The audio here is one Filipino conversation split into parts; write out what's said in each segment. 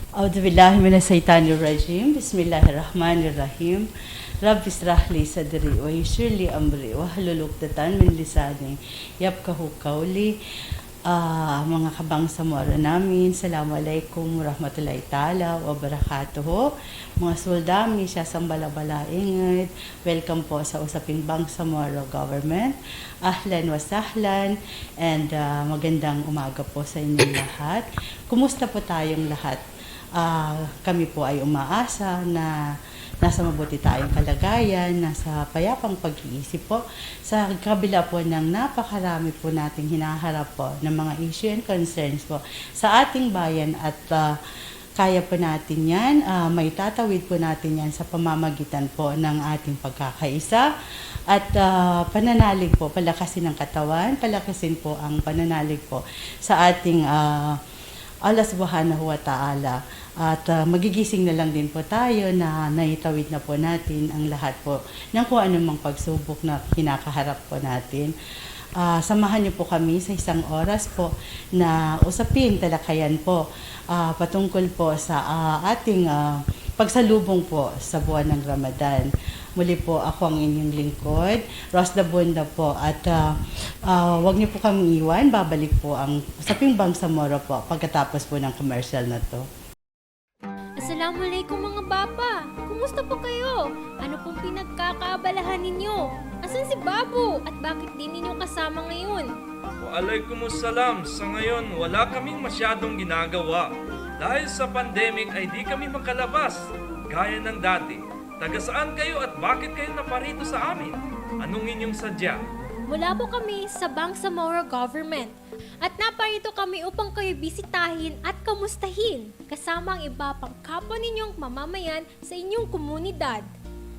أعوذ بالله من الشيطان الرجيم بسم الله الرحمن الرحيم رب اشرح لي صدري ويسر لي أمري واحلل عقدة من لساني يفقهوا قولي. Mga kabangsamoro namin, Assalamualaikum warahmatullahi ta'ala wabarakatuh. Mga soldami, siya sambalabala ingid. Welcome po sa Usaping Bangsamoro Government. Ahlan wa sahlan and magandang umaga po sa inyong lahat. Kumusta po tayong lahat? Kami po ay umaasa na nasa mabuti tayong kalagayan, nasa payapang pag-iisip po, sa kabila po ng napakarami po nating hinaharap po ng mga issue and concerns po sa ating bayan at kaya po natin yan, may tatawid po natin yan sa pamamagitan po ng ating pagkakaisa at pananalig po, palakasin ng katawan, palakasin po ang pananalig po sa ating Allah subhanahu wa ta'ala. At magigising na lang din po tayo na naitawid na po natin ang lahat po ng kung anumang pagsubok na kinakaharap po natin. Samahan niyo po kami sa isang oras po na usapin, talakayan po patungkol po sa ating pagsalubong po sa buwan ng Ramadan. Muli po ako ang inyong lingkod, Rosda Bunda po, at wag niyo po kami iwan, babalik po ang Usaping Bangsamoro po pagkatapos po ng commercial na to. Assalamualaikum mga bapa! Kumusta po kayo? Ano pong pinagkakaabalahan ninyo? Asan si Babu? At bakit di ninyo kasama ngayon? Waalaikumsalam. Sa ngayon, wala kaming masyadong ginagawa. Dahil sa pandemic ay di kami makalabas. Gaya ng dati. Taga saan kayo at bakit kayo naparito sa amin? Anong inyong sadya? Mula po kami sa Bangsamoro Government. At naparito kami upang kayo bisitahin at kamustahin kasama ang iba pang kapwa ninyong mamamayan sa inyong komunidad.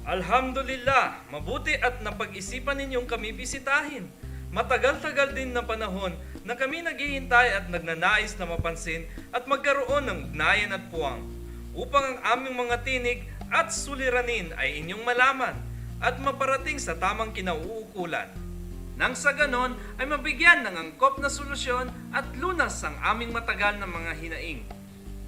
Alhamdulillah, mabuti at napag-isipan ninyong kami bisitahin. Matagal-tagal din na panahon na kami naghihintay at nagnanais na mapansin at magkaroon ng ugnayan at puwang upang ang aming mga tinig at suliranin ay inyong malaman at maparating sa tamang kinauukulan. Nang sa ganon ay mabigyan ng angkop na solusyon at lunas ang aming matagal na mga hinaing.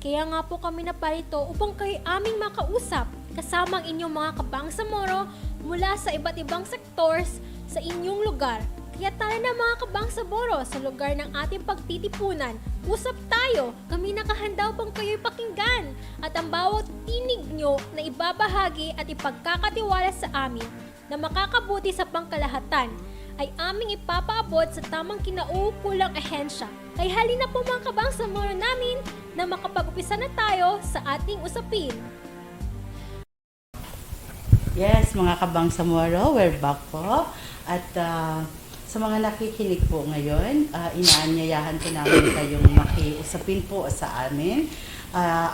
Kaya nga po kami naparito upang kayo aming makausap kasama ang inyong mga kabangsamoro mula sa iba't ibang sectors sa inyong lugar. Kaya tara na mga kabangsamoro sa lugar ng ating pagtitipunan. Usap tayo, kami nakahanda upang kayo'y pakinggan at ang bawat tinig nyo na ibabahagi at ipagkakatiwala sa amin na makakabuti sa pangkalahatan ay aming ipapaabot sa tamang kinauukulang ahensya. Kaya halina po mga kabangsamoro namin na makapag-upisa na tayo sa ating usapin. Yes, mga kabangsamoro, we're back po. At sa mga nakikinig po ngayon, inaanyayahan po namin kayong makiusapin po sa amin.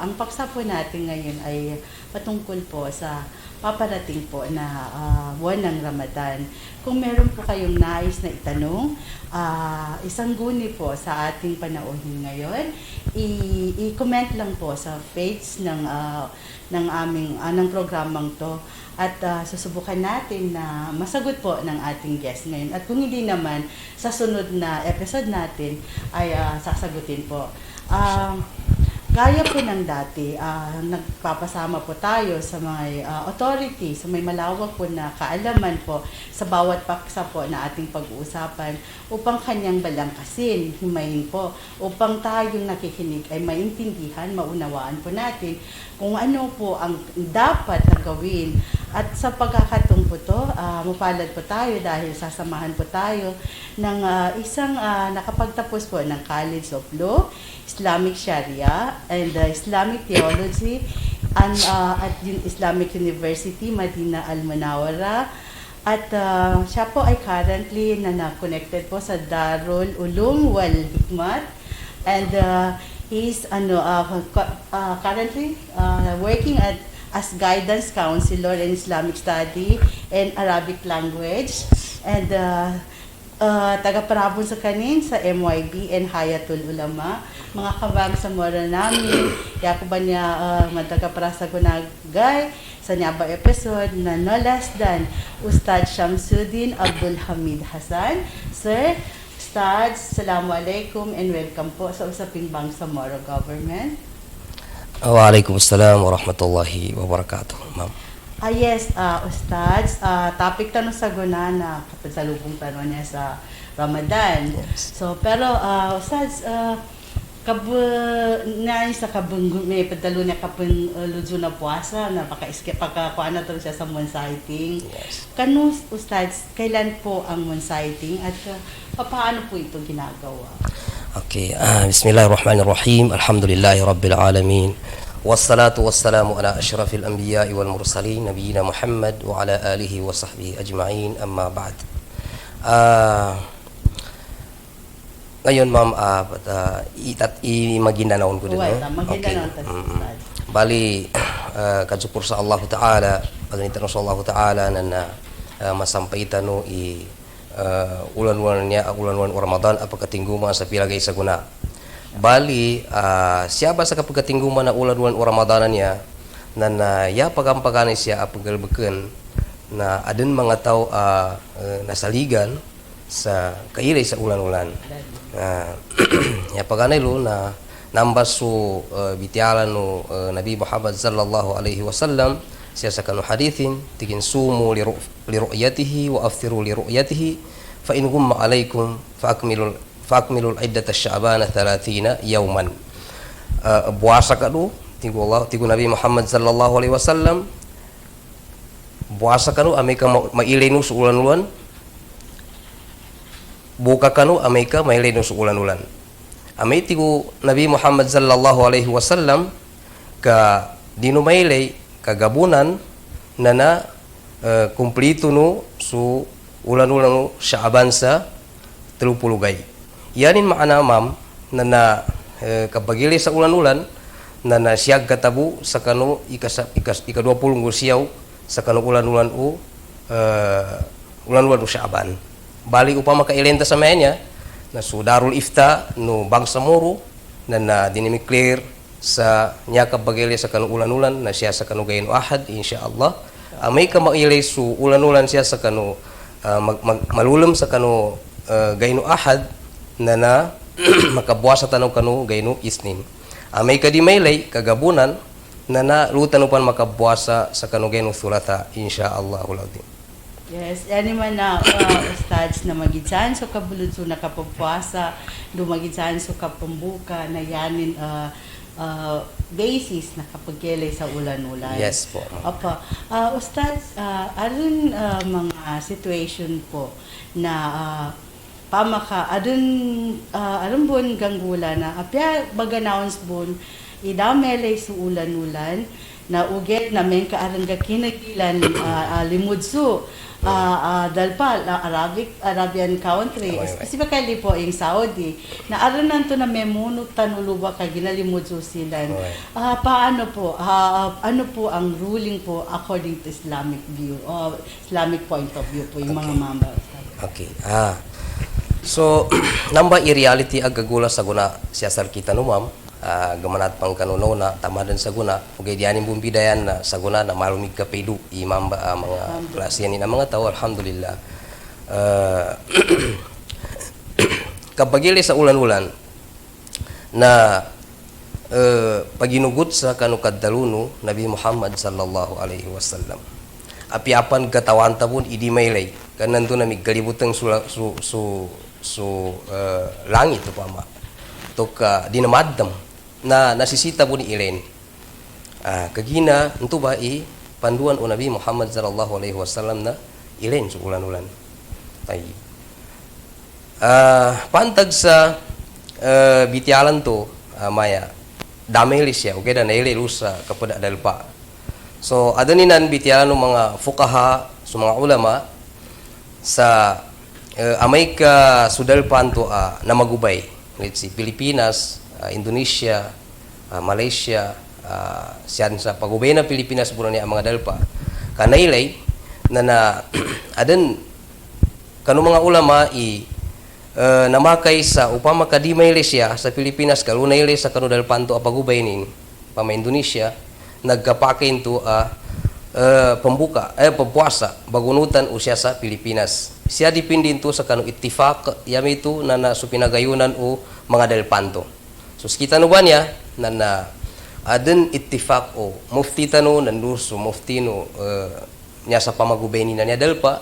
Ang paksa po natin ngayon ay patungkol po sa paparating po na buwan ng Ramadan. Kung meron po kayong nais na itanong, isang guni po sa ating panauhin ngayon, i-comment lang po sa page ng aming ng programang to at susubukan natin na masagot po ng ating guest ngayon. At kung hindi naman, sa sunod na episode natin ay sasagutin po. Gaya po ng dati, nagpapasama po tayo sa mga authority, sa may malawak po na kaalaman po sa bawat paksa po na ating pag-uusapan upang kanyang balangkasin, himayin po, upang tayong nakikinig ay maintindihan, maunawaan po natin kung ano po ang dapat na gawin. At sa pagkakataon po to, mapalad po tayo dahil sasamahan po tayo ng isang nakapagtapos po ng College of Law, Islamic Sharia, and Islamic Theology at Islamic University, Madinah Al-Munawwara. At siya po ay currently na-connected po sa Darul Ulum wal Hikmat. And he's currently working as guidance counselor in Islamic study and Arabic language. And taga-parabon sa kanin sa MYB and Hayatul Ulama. Mga kabangsamoro namin, yakuban niya taga-parasa ko na gay sa nyaba episode na no less than Ustad Shamsuddin Abdul Hamid Hassan. Sir, Ustad, Assalamualaikum and welcome po sa Usaping Bangsamoro Government. Waalaikumsalam warahmatullahi wabarakatuh, ma'am. Yes, Ustads, topic tanong sa guna na kapasalubong tanong niya sa Ramadan. Yes. So, pero Ustads, na sa kabung may padalo niya kapun ludzo na puasa na pagkakuha na to siya sa moon sighting. Yes. Kano Ustads, kailan po ang moon sighting at paano po ito ginagawa? Okay, bismillahirrahmanirrahim. Alhamdulillahi rabbil alamin. Wassalatu wassalamu ala asyrafil anbiya'i wal mursalin nabiyina Muhammad wa ala alihi wa sahbihi ajma'in, amma ba'd. Ngayon, ma'am, maginanaon ko din. Maginanaon ta Ustads. Bali, kadsupur sa Allah Ta'ala, pagalitan sa Allah Ta'ala na masampay tano ulan-ulan niya, ulan-ulan Ramadan, apagkatingguma sa pilagay sa guna. Bali, siya ba sa kapagkatingguma na ulan-ulan Ramadanan niya, na ya pagampaganay siya apaggalbakan na adin mga tao nasaligan sa kailay sa ulan-ulan. Ya paganay lo na nambas so bitialan no Nabi Muhammad sallallahu alaihi wasallam siya sa kanu hadithin tigin sumu li ru'yatihi wa aftiru li ru'yatihi fa in gumma alaikum fa akmilul iddata sya'ban 30 yawman. Puasa kadu tigo Allah tigo Nabi Muhammad sallallahu alaihi wasallam puasa kanu amai ka mailenu sa ulan-ulan, buka kanu amai ka mailenu sa ulan-ulan. Amai tigo Nabi Muhammad sallallahu alaihi wasallam ka dinumailay kagabunan na kumplito no su ulan-ulan no Sha'ban sa 30 gay. Yanin maana, ma'am, na kapagili sa ulan-ulan na siyag katabu sa kanu ika-20 siyaw sa kanu ulan-ulan ulan-ulan no Sha'ban. Bali upama kailenta sa manya na sudarul ifta no bangsa moro na dinimiklear sa niya kabagili sa kanu ulan-ulan na siya sa kanu gayon ahad insyaallah. May ka mailay su ulan-ulan siya sa kanu malulum sa kanu gayon ahad na makabuasa tanaw kanu gayon isnin. May ka di mailay kagabunan na lutan upan makabuasa sa kanu gayon thulatha insyaallah. Yes, yan naman na Ustads na magidsan so kabulod so nakapagpuasa, dumagidsan so kapambuka na yanin basis na kapagkelay sa ulan-ulan. Yes po. Opo. Ustads, aron mga situation po na pamaka, aron bon ganggula na apya baganawns bon idamelay sa ulan-ulan na uget na men kaarang kinagilan limudso dalpa Arabian country specifically po yung Saudi na aron nanto na memuno tanuluba ka ginalimudso sila. Paano po ano po ang ruling po according to Islamic view Islamic point of view po yung mga mamba? Okay. So namba i-reality agagula sa guna siya sar kita no, ma'am. Gamanat pang kanunaw na tamadan sa guna ugay dianin bumbidayan na sa guna na malumig ka pedu imamba mga klase ni na mga tao alhamdulillah. Kapagili sa ulan-ulan na paginugot sa kanu kaddaluno Nabi Muhammad sallallahu alaihi wasallam apiapan katawan tabun idi maylay kananto na migkalibutang langit upama tok dinamadam na nasisita po ni Ilen. Kagina ito ba panduan o Nabi Muhammad sallallahu alaihi wasallam na Ilen sa ulan-ulan. Pantag sa bitialan to maya damay siya okay na nailay lusa kapada dalpa. So adaninan bitialan ng mga fuqaha sa mga ulama sa amay ka sudalpan to na magubay. Let's see, Pilipinas, Indonesia, Malaysia, siyan sa pagubay na Pilipinas puro niya ang mga dalpa. Kanailay na adan kanu mga ulama namakay sa upama kadimay siya sa Pilipinas kalunailay sa kanu dalpan to pagubay nin pama Indonesia nagkapakin to pembuka pempuasa bagunutan usya sa Pilipinas. Siya dipindin to sa kanu ittifaq yami to na supinagayunan o mga dalpanto. So kita no ba niya na adan ittifaq o mufti tano nanduso mufti no nya sa pamagubeni na niya dalpa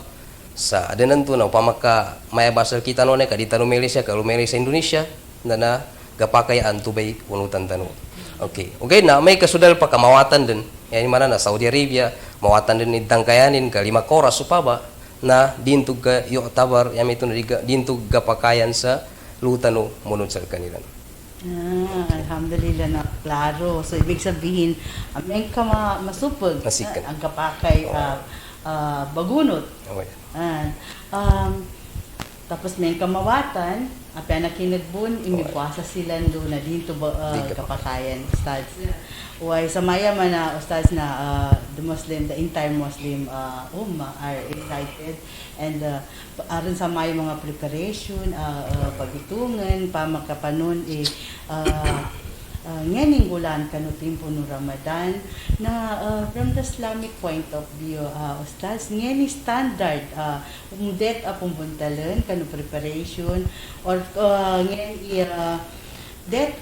sa adanan to na pamaka maya basal kita no ne kadita no Malaysia ka Malaysia Indonesia na gapakayaan tubay unutan tano. Okay. Okay na may kasudal pa kamawatan din. Yan mana na Saudi Arabia mawatan din idang kayanin ka 5 oras supaba na dintug ka yu'tabar yami ito na dintug gapakayan sa lutano munod sa kanila. Alhamdulillah na klaro. So ibig sabihin, ang masupag Masikan. ang kapakay bagunot. Okay. Tapos may kamawatan, apya na kinagbun, imibwasa sila doon na dito kapakayan, ustads. Uy, sa maya man na ustads na the Muslim, the entire Muslim are excited and aron sa maya mga preparation, paghitungan, pamakapanon, nganing gulan kanutin po no Ramadan na from the Islamic point of view ustaz ngani standard umudet apong buntalan kanu preparation or ngani that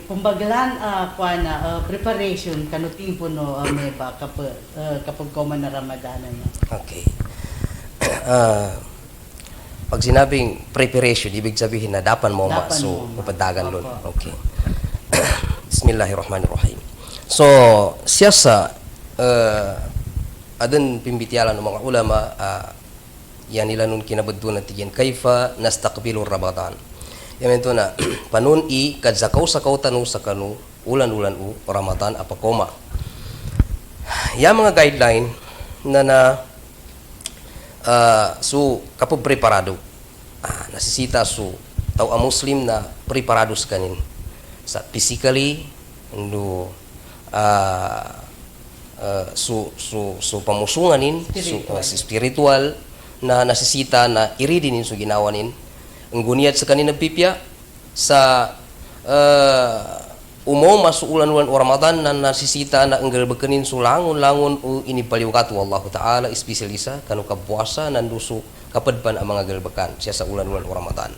pambaglan kuana preparation kanutin po no meba kapag kuman na Ramadan na. Okay. Pag sinabing preparation, ibig sabihin na dapan mo so mapadagan lon. Okay. Bismillahirrahmanirrahim. So, siya sa adan pimbitialan ng mga ulama yan nila nun kinabadto na tigyan kayfa nastaqbilu Ramadan. Yan ito na panun i kadzakaw-sakaw tanu sa kanu ulan-ulan u Ramadan apakoma. Yan mga guideline na so kapag preparado nasisita so tao a Muslim na preparados kanin sa physically ndo so pamusunganin spiritual na nasisita na iridinin so ginawanin ang guniat sa kanina pipya sa umaw masu ulan-ulan o Ramadan na nasisita na anggal bakanin so langon-langon o inipaliwakatu Allah Ta'ala espesyalisa kanu kapuasa nanduso kapadpan ang mga galbakan siya sa ulan-ulan o Ramadan.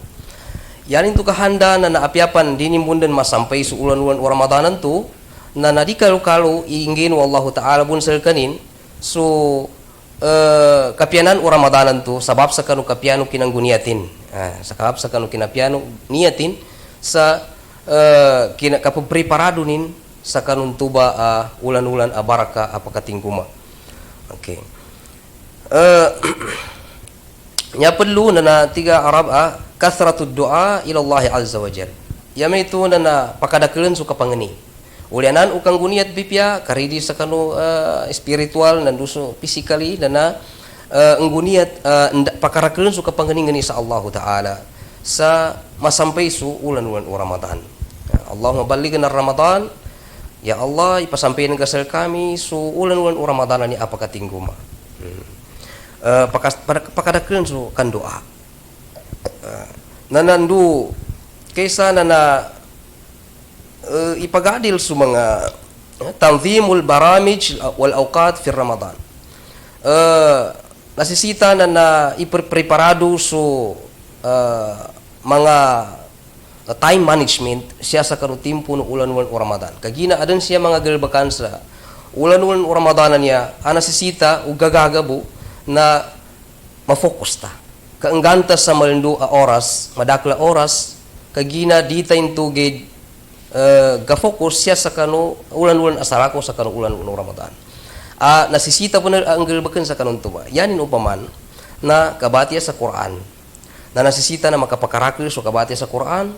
Yan itu kahanda na naapiapan dinimbundan masampay sa ulan-ulan o Ramadanan to na nadikalu-kalu iingin Allah Ta'ala bunsal kanin so kapianan o Ramadanan to sabab sa kanu kapiano kinangguniatin sabab sa kanu kinapiano niyatin sa kapag preparado nin sa kanun tuba ulan-ulan baraka apakatingkuma. Okay. Nya perlu na tiga Arab kasratud doa ila Allah azza wajal. Yama itu na pakadakeun suka pangeni. Ulianan ukang guniat bipya karidi sa kanu spiritual nanduso physically na ngguniat pakarakeun suka pangeni ngeni sa Allah Taala sa masampay su ulan-ulan Ramadan. Allahumma ballighna Ramadan. Ya Allah ipasampaikan kasal kami su ulan-ulan Ramadan ni apa katingguma. Pakadakeun su kan doa. Nanandu kaysa na ipagadil su mga tanzimul baramij wal awqat fi Ramadan. Nasisita na ipreparado su mga time management siya sa karutimpo ng ulan-ulan o Ramadan. Kagina adan siya mga galbakan sa ulan-ulan o Ramadanan niya anasisita o gagagabo na mafokus ta. Kaangganta sa malindu a oras, madakla oras, kagina di tayo tugid gafokus siya sa kanu ulan-ulan asarako sa kanu ulan-ulan o Ramadan. Nasisita po na ang galbakan sa kanun tuba. Yanin upaman na kabatiya sa Quran. Na nasisita na makapakarakil so kabatiya sa Quran.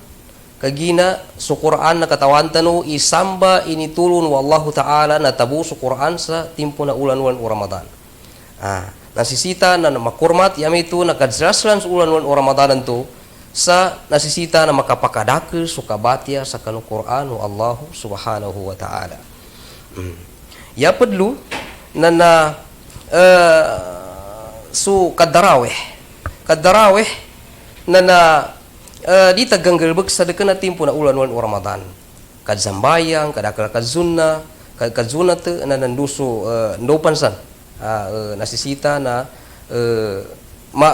Kagina so Quran na katawan tanu isamba initulun wallahu ta'ala na tabu so Quran sa timpo na ulan-ulan o Ramadan. Nasisita na makurmat yami ito nakadasran sa ulan-ulan o Ramadanan to sa nasisita na makapakadakil so kabatiya sa kanu Quran o Allah subhanahu wa ta'ala. Ya pedlu na so kadaraweh na di taganggalbag sa dekan na timpo na ulan-ulan o Ramadan. Kadzambayang, kadakal kadzunna, kadzunna te na nanduso ndopansan. Nasisita na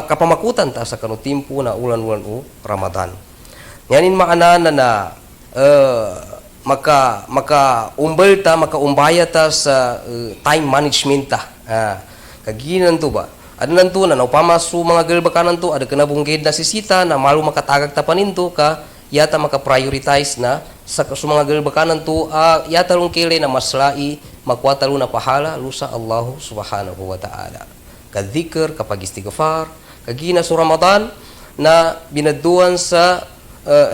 kapamakutan ta sa kanu timpo na ulan-ulan o Ramadan. Yanin maana na maka umbal ta, maka umbaya ta sa time management ta. Kaginan to ba? Ada nanto na upama su mga galbakanan to, ada kena bunggid na sisita na malu makatagag tapanin to ka, yata maka-prioritize na sa mga galbakanan to, yata lung kile na maslai, makwata lu na pahala, lusa Allah subhanahu wa ta'ala. Kadhikr, kapag istighfar, kagina su Ramadan, na binaduan sa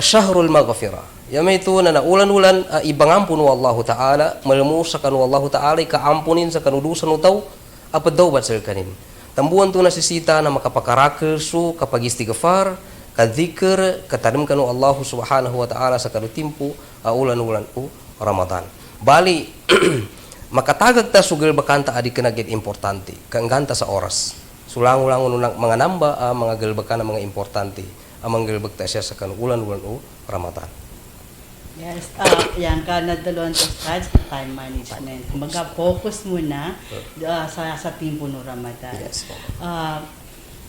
syahrul maghfirah. Yamay ito na naulan-ulan, ibangampun wa Allah ta'ala, malamusakan wa Allah ta'ala, kaampunin sa kanudusan utaw, apad daw ba't sir kanin. Tambuan to na sisita na makapakarakil su kapag istighfar, kadhikr, katanam kanu Allah subhanahu wa ta'ala sa kanutimpo, ulan-ulan o Ramadan. Bali, makatagag ta sugal bakanta adi kanagit importante, kaangganta sa oras. Sulango-lango nung mga namba, mga galbakan na mga importante, ang mga galbag ta siya sa kanulan-ulan o Ramadan. Yes, yan ka na dalawang stage time management. Kumbaga, focus muna sa timpo ng Ramadan. Yes.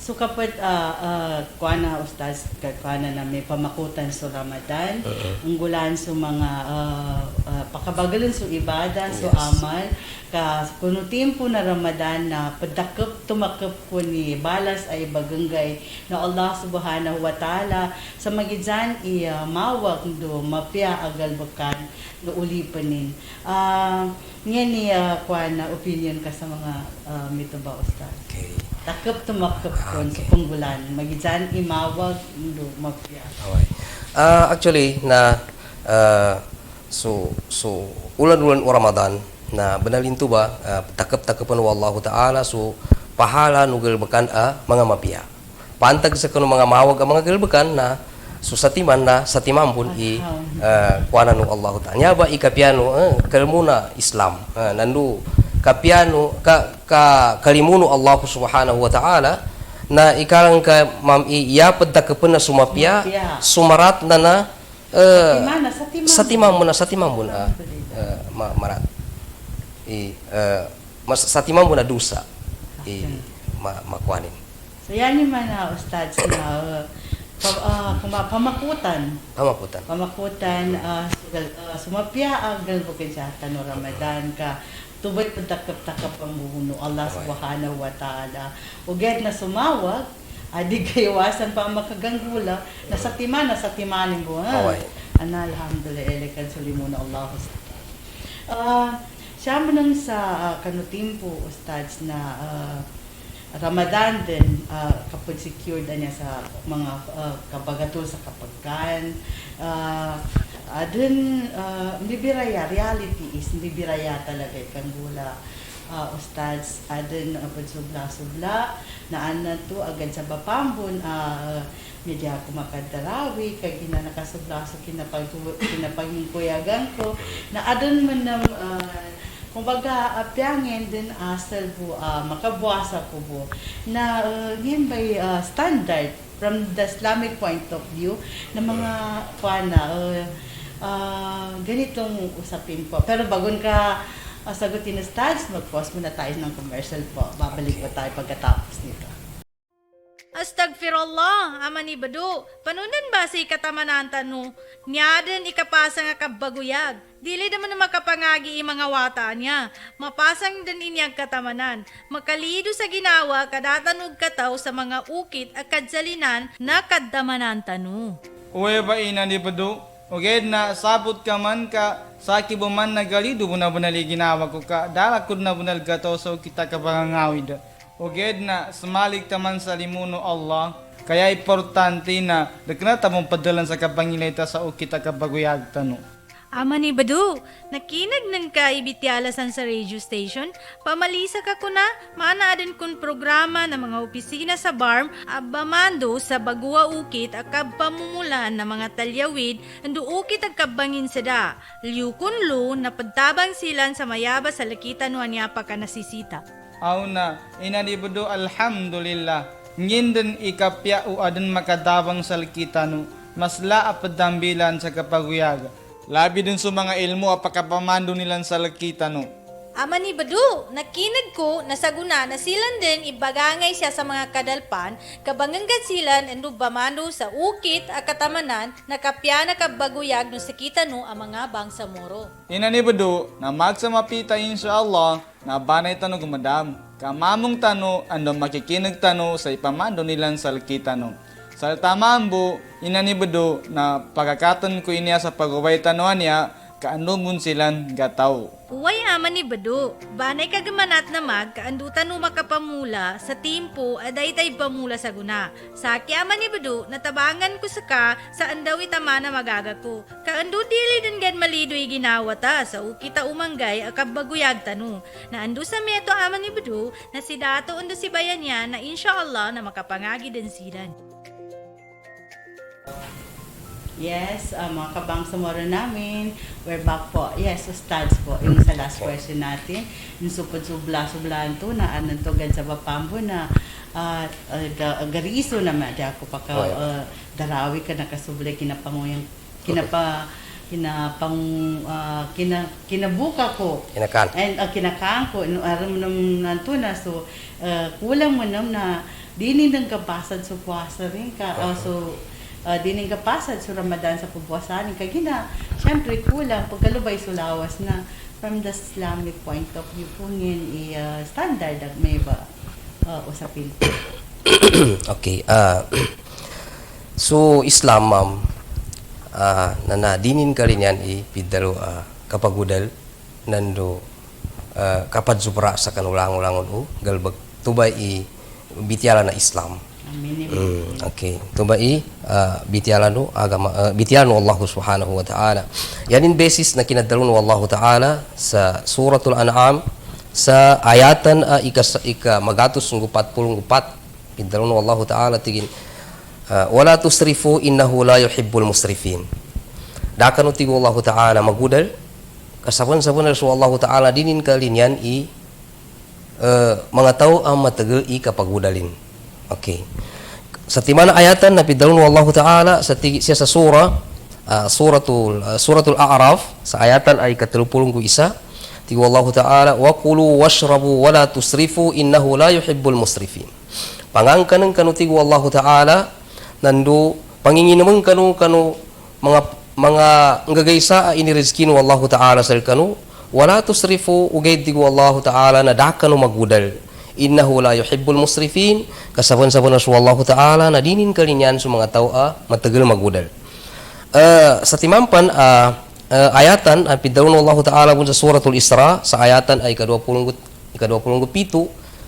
So kapag kuana ustaz, kuana na may pamakutan sa Ramadan, unggulan sa mga pakabagalan sa ibada, sa amal, kuno timpo na Ramadan na padakop tumakop ko ni balas ay baganggay na Allah subhanahu wa ta'ala sa magidyan mawag do mapya agal bakan no ulipanin. Ngayon ni kuana opinion ka sa mga mito ba ustaz? Okay. Takop tumakop kon sa punggulan magidyan imawag do mapya. Okay. Actually na so ulan-ulan o Ramadan na banalin to ba takap-takapan wa Allah ta'ala so pahala no galbakan mga mapia. Pantag sa kuno mga mawag ang mga galbakan na so sa timan na sa timampon kuana no Allah ta'ala. Nya ba ikapiano kalmuna Islam. Nandu kapiano kalimuno Allah subhanahu wa ta'ala na ikalang ka iyapad takapan na sumapia sumarat na sa timam mo na marat sa timam mo na dusa makuanin. So yan yung mga ustads na pamakutan, sumapya ang galbukin sa tanong Ramadan ka tubay pagtakap-takap ang buhuno Allah subhanahu wa ta'ala. Uget na sumawag, di kayawasan pa makaganggula na sa timanin mo. Alhamdulillah, kansuli mo na Allah. Siya mo nang sa kanutimpo, ustads, na Ramadan din, kapag secured na niya sa mga kabagato sa kapagkan. Hindi biraya, reality is, hindi biraya talaga kang gula. Ustads, adin pagsubla-subla, naan na to agad sa Bapambon, medya ako makadarawi, kaya nakasubla sa kinapangkuyagan ko, na adin man na kumbaga, apyangin din asal po, makabuasa po po, na yun by standard from the Islamic point of view, na mga ganitong usapin po. Pero bagon ka sagutin na stats, mag-pause muna tayo ng commercial po. Babalik po tayo pagkatapos nito. Astagfirullah, aman ibadu. Panunan ba si katamanan tanu? Niyaden ikapasa nga kabaguyag. Dili naman na makapangagi mga wata niya. Mapasang din inyag katamanan. Makalido sa ginawa kadatanog kataw sa mga ukit at kadsalinan na kadamanan tanu. Uwe ba ina ni Bado? Uged na sabot ka man ka saki buman nagalido mo na bunali ginawa ko ka dalakod na bunal gato so kita ka bangangawid. Uged na sumalik taman sa limuno Allah kaya importante na daknata mong padalan sa kapangilita sa ukita ka baguyag tanu. Ama ni Badu, nakinag ng kaibitialasan sa radio station, pamalisa ka kuna, maanaadin kun programa ng mga opisina sa BARM, abamando sa bagua ukit at kabpamumulan ng mga talyawid, ando ukit at kabangin sada, liyukun lu na pagtabang silan sa mayaba sa lakitan no anya pa ka nasisita. Aw na, ina ni Badu, alhamdulillah, ngindin ikapya o adan makadabang sa lakitan no, mas laapadambilan sa kapaguyag. Labi din sa mga ilmo at pakapamando nilang sa lakita no. Ama ni Badu, nakinag ko na saguna na silan din ibagangay siya sa mga kadalpan, kabanganggat silan endo bamano sa ukit at katamanan, nakapya na kabaguyag no sakita no ang mga bangsamoro. Ina ni Badu, na magsamapita inshallah, na banay tano gumadam. Kamamong tano, ando makikinig tano sa ipamando nilang salkita no. Sa tamambo, ina ni Badu, na pagkakatan ko iniya sa pagaway tanoan niya, kaano mun silang gataw. Uway ama ni Badu, banay kagamanat na kaandutan no makapamula sa timpo aday tay pamula sa guna. Sa ama ni Badu, natabangan ko sa ka sa andaw itama na magaga ko. Kaando dili din gan malidoy ginawa ta sa ukita umanggay akabaguyag tanu. Na ando sa meto ama ni Badu, na si dato undo si bayan niya na inshallah na makapangagi din silan. Yes, mga kabangsamoro namin, we're back po. Yes, Ustads po, yung sa last question natin, yung supod-subla-sublaan to, na anong to sa Bapambo na gariso naman, di ako pa darawi ka nakasublay, kinabuka ko. Kinakan. And kinakaan ko, aram mo nanto na, so kulang mo na, dinin ng kapasad sa puwasa rin ka, so, dining kapasad sa Ramadan sa pagbuwasanin kagina syempre kulang pagkalubay sulawas na from the Islamic point of view po ngin standard at may ba usapin. Okay. So Islam ma'am, na dinin ka rin yan pidalo kapagudal nando kapad supra sa kanulang-ulangon galbag tubay bitiala na Islam. Amin. Okay. Tubai bitiala no agama bitiala no Allah Subhanahu wa ta'ala. Yanin basis na kinadalon no Allah ta'ala sa suratul An'am sa ayatan ika magatus ng 44 kinadalon no Allah ta'ala tigin wala tusrifu innahu la yuhibbul musrifin. Dakan no tigo Allah ta'ala magudal kasaban-saban so Allah ta'ala dinin kalinyan mga tao ang matagal kapagudalin. Okay. Sa timana ayatan na pidalon Allah Ta'ala siya sa suratul A'raf sa ayatan ay 31 tigo Allah Ta'ala wa kulu washrabu wala tusrifu innahu la yuhibbul musrifin. Pangangkanang kanu tigo Allah Ta'ala nando panginginuman kanu mga ngagaysa inirizkin Allah Ta'ala sal kanu wala tusrifu ugay tigo Allah Ta'ala na dakano magudal. Innahu la yuhibbul musrifin kasaban-saban na Allah Ta'ala na dinin kalinyan sa mga tao matagal magudal. Sa timampan ayatan ang pidalon Allah Ta'ala sa suratul Isra sa ayatan ay ika-27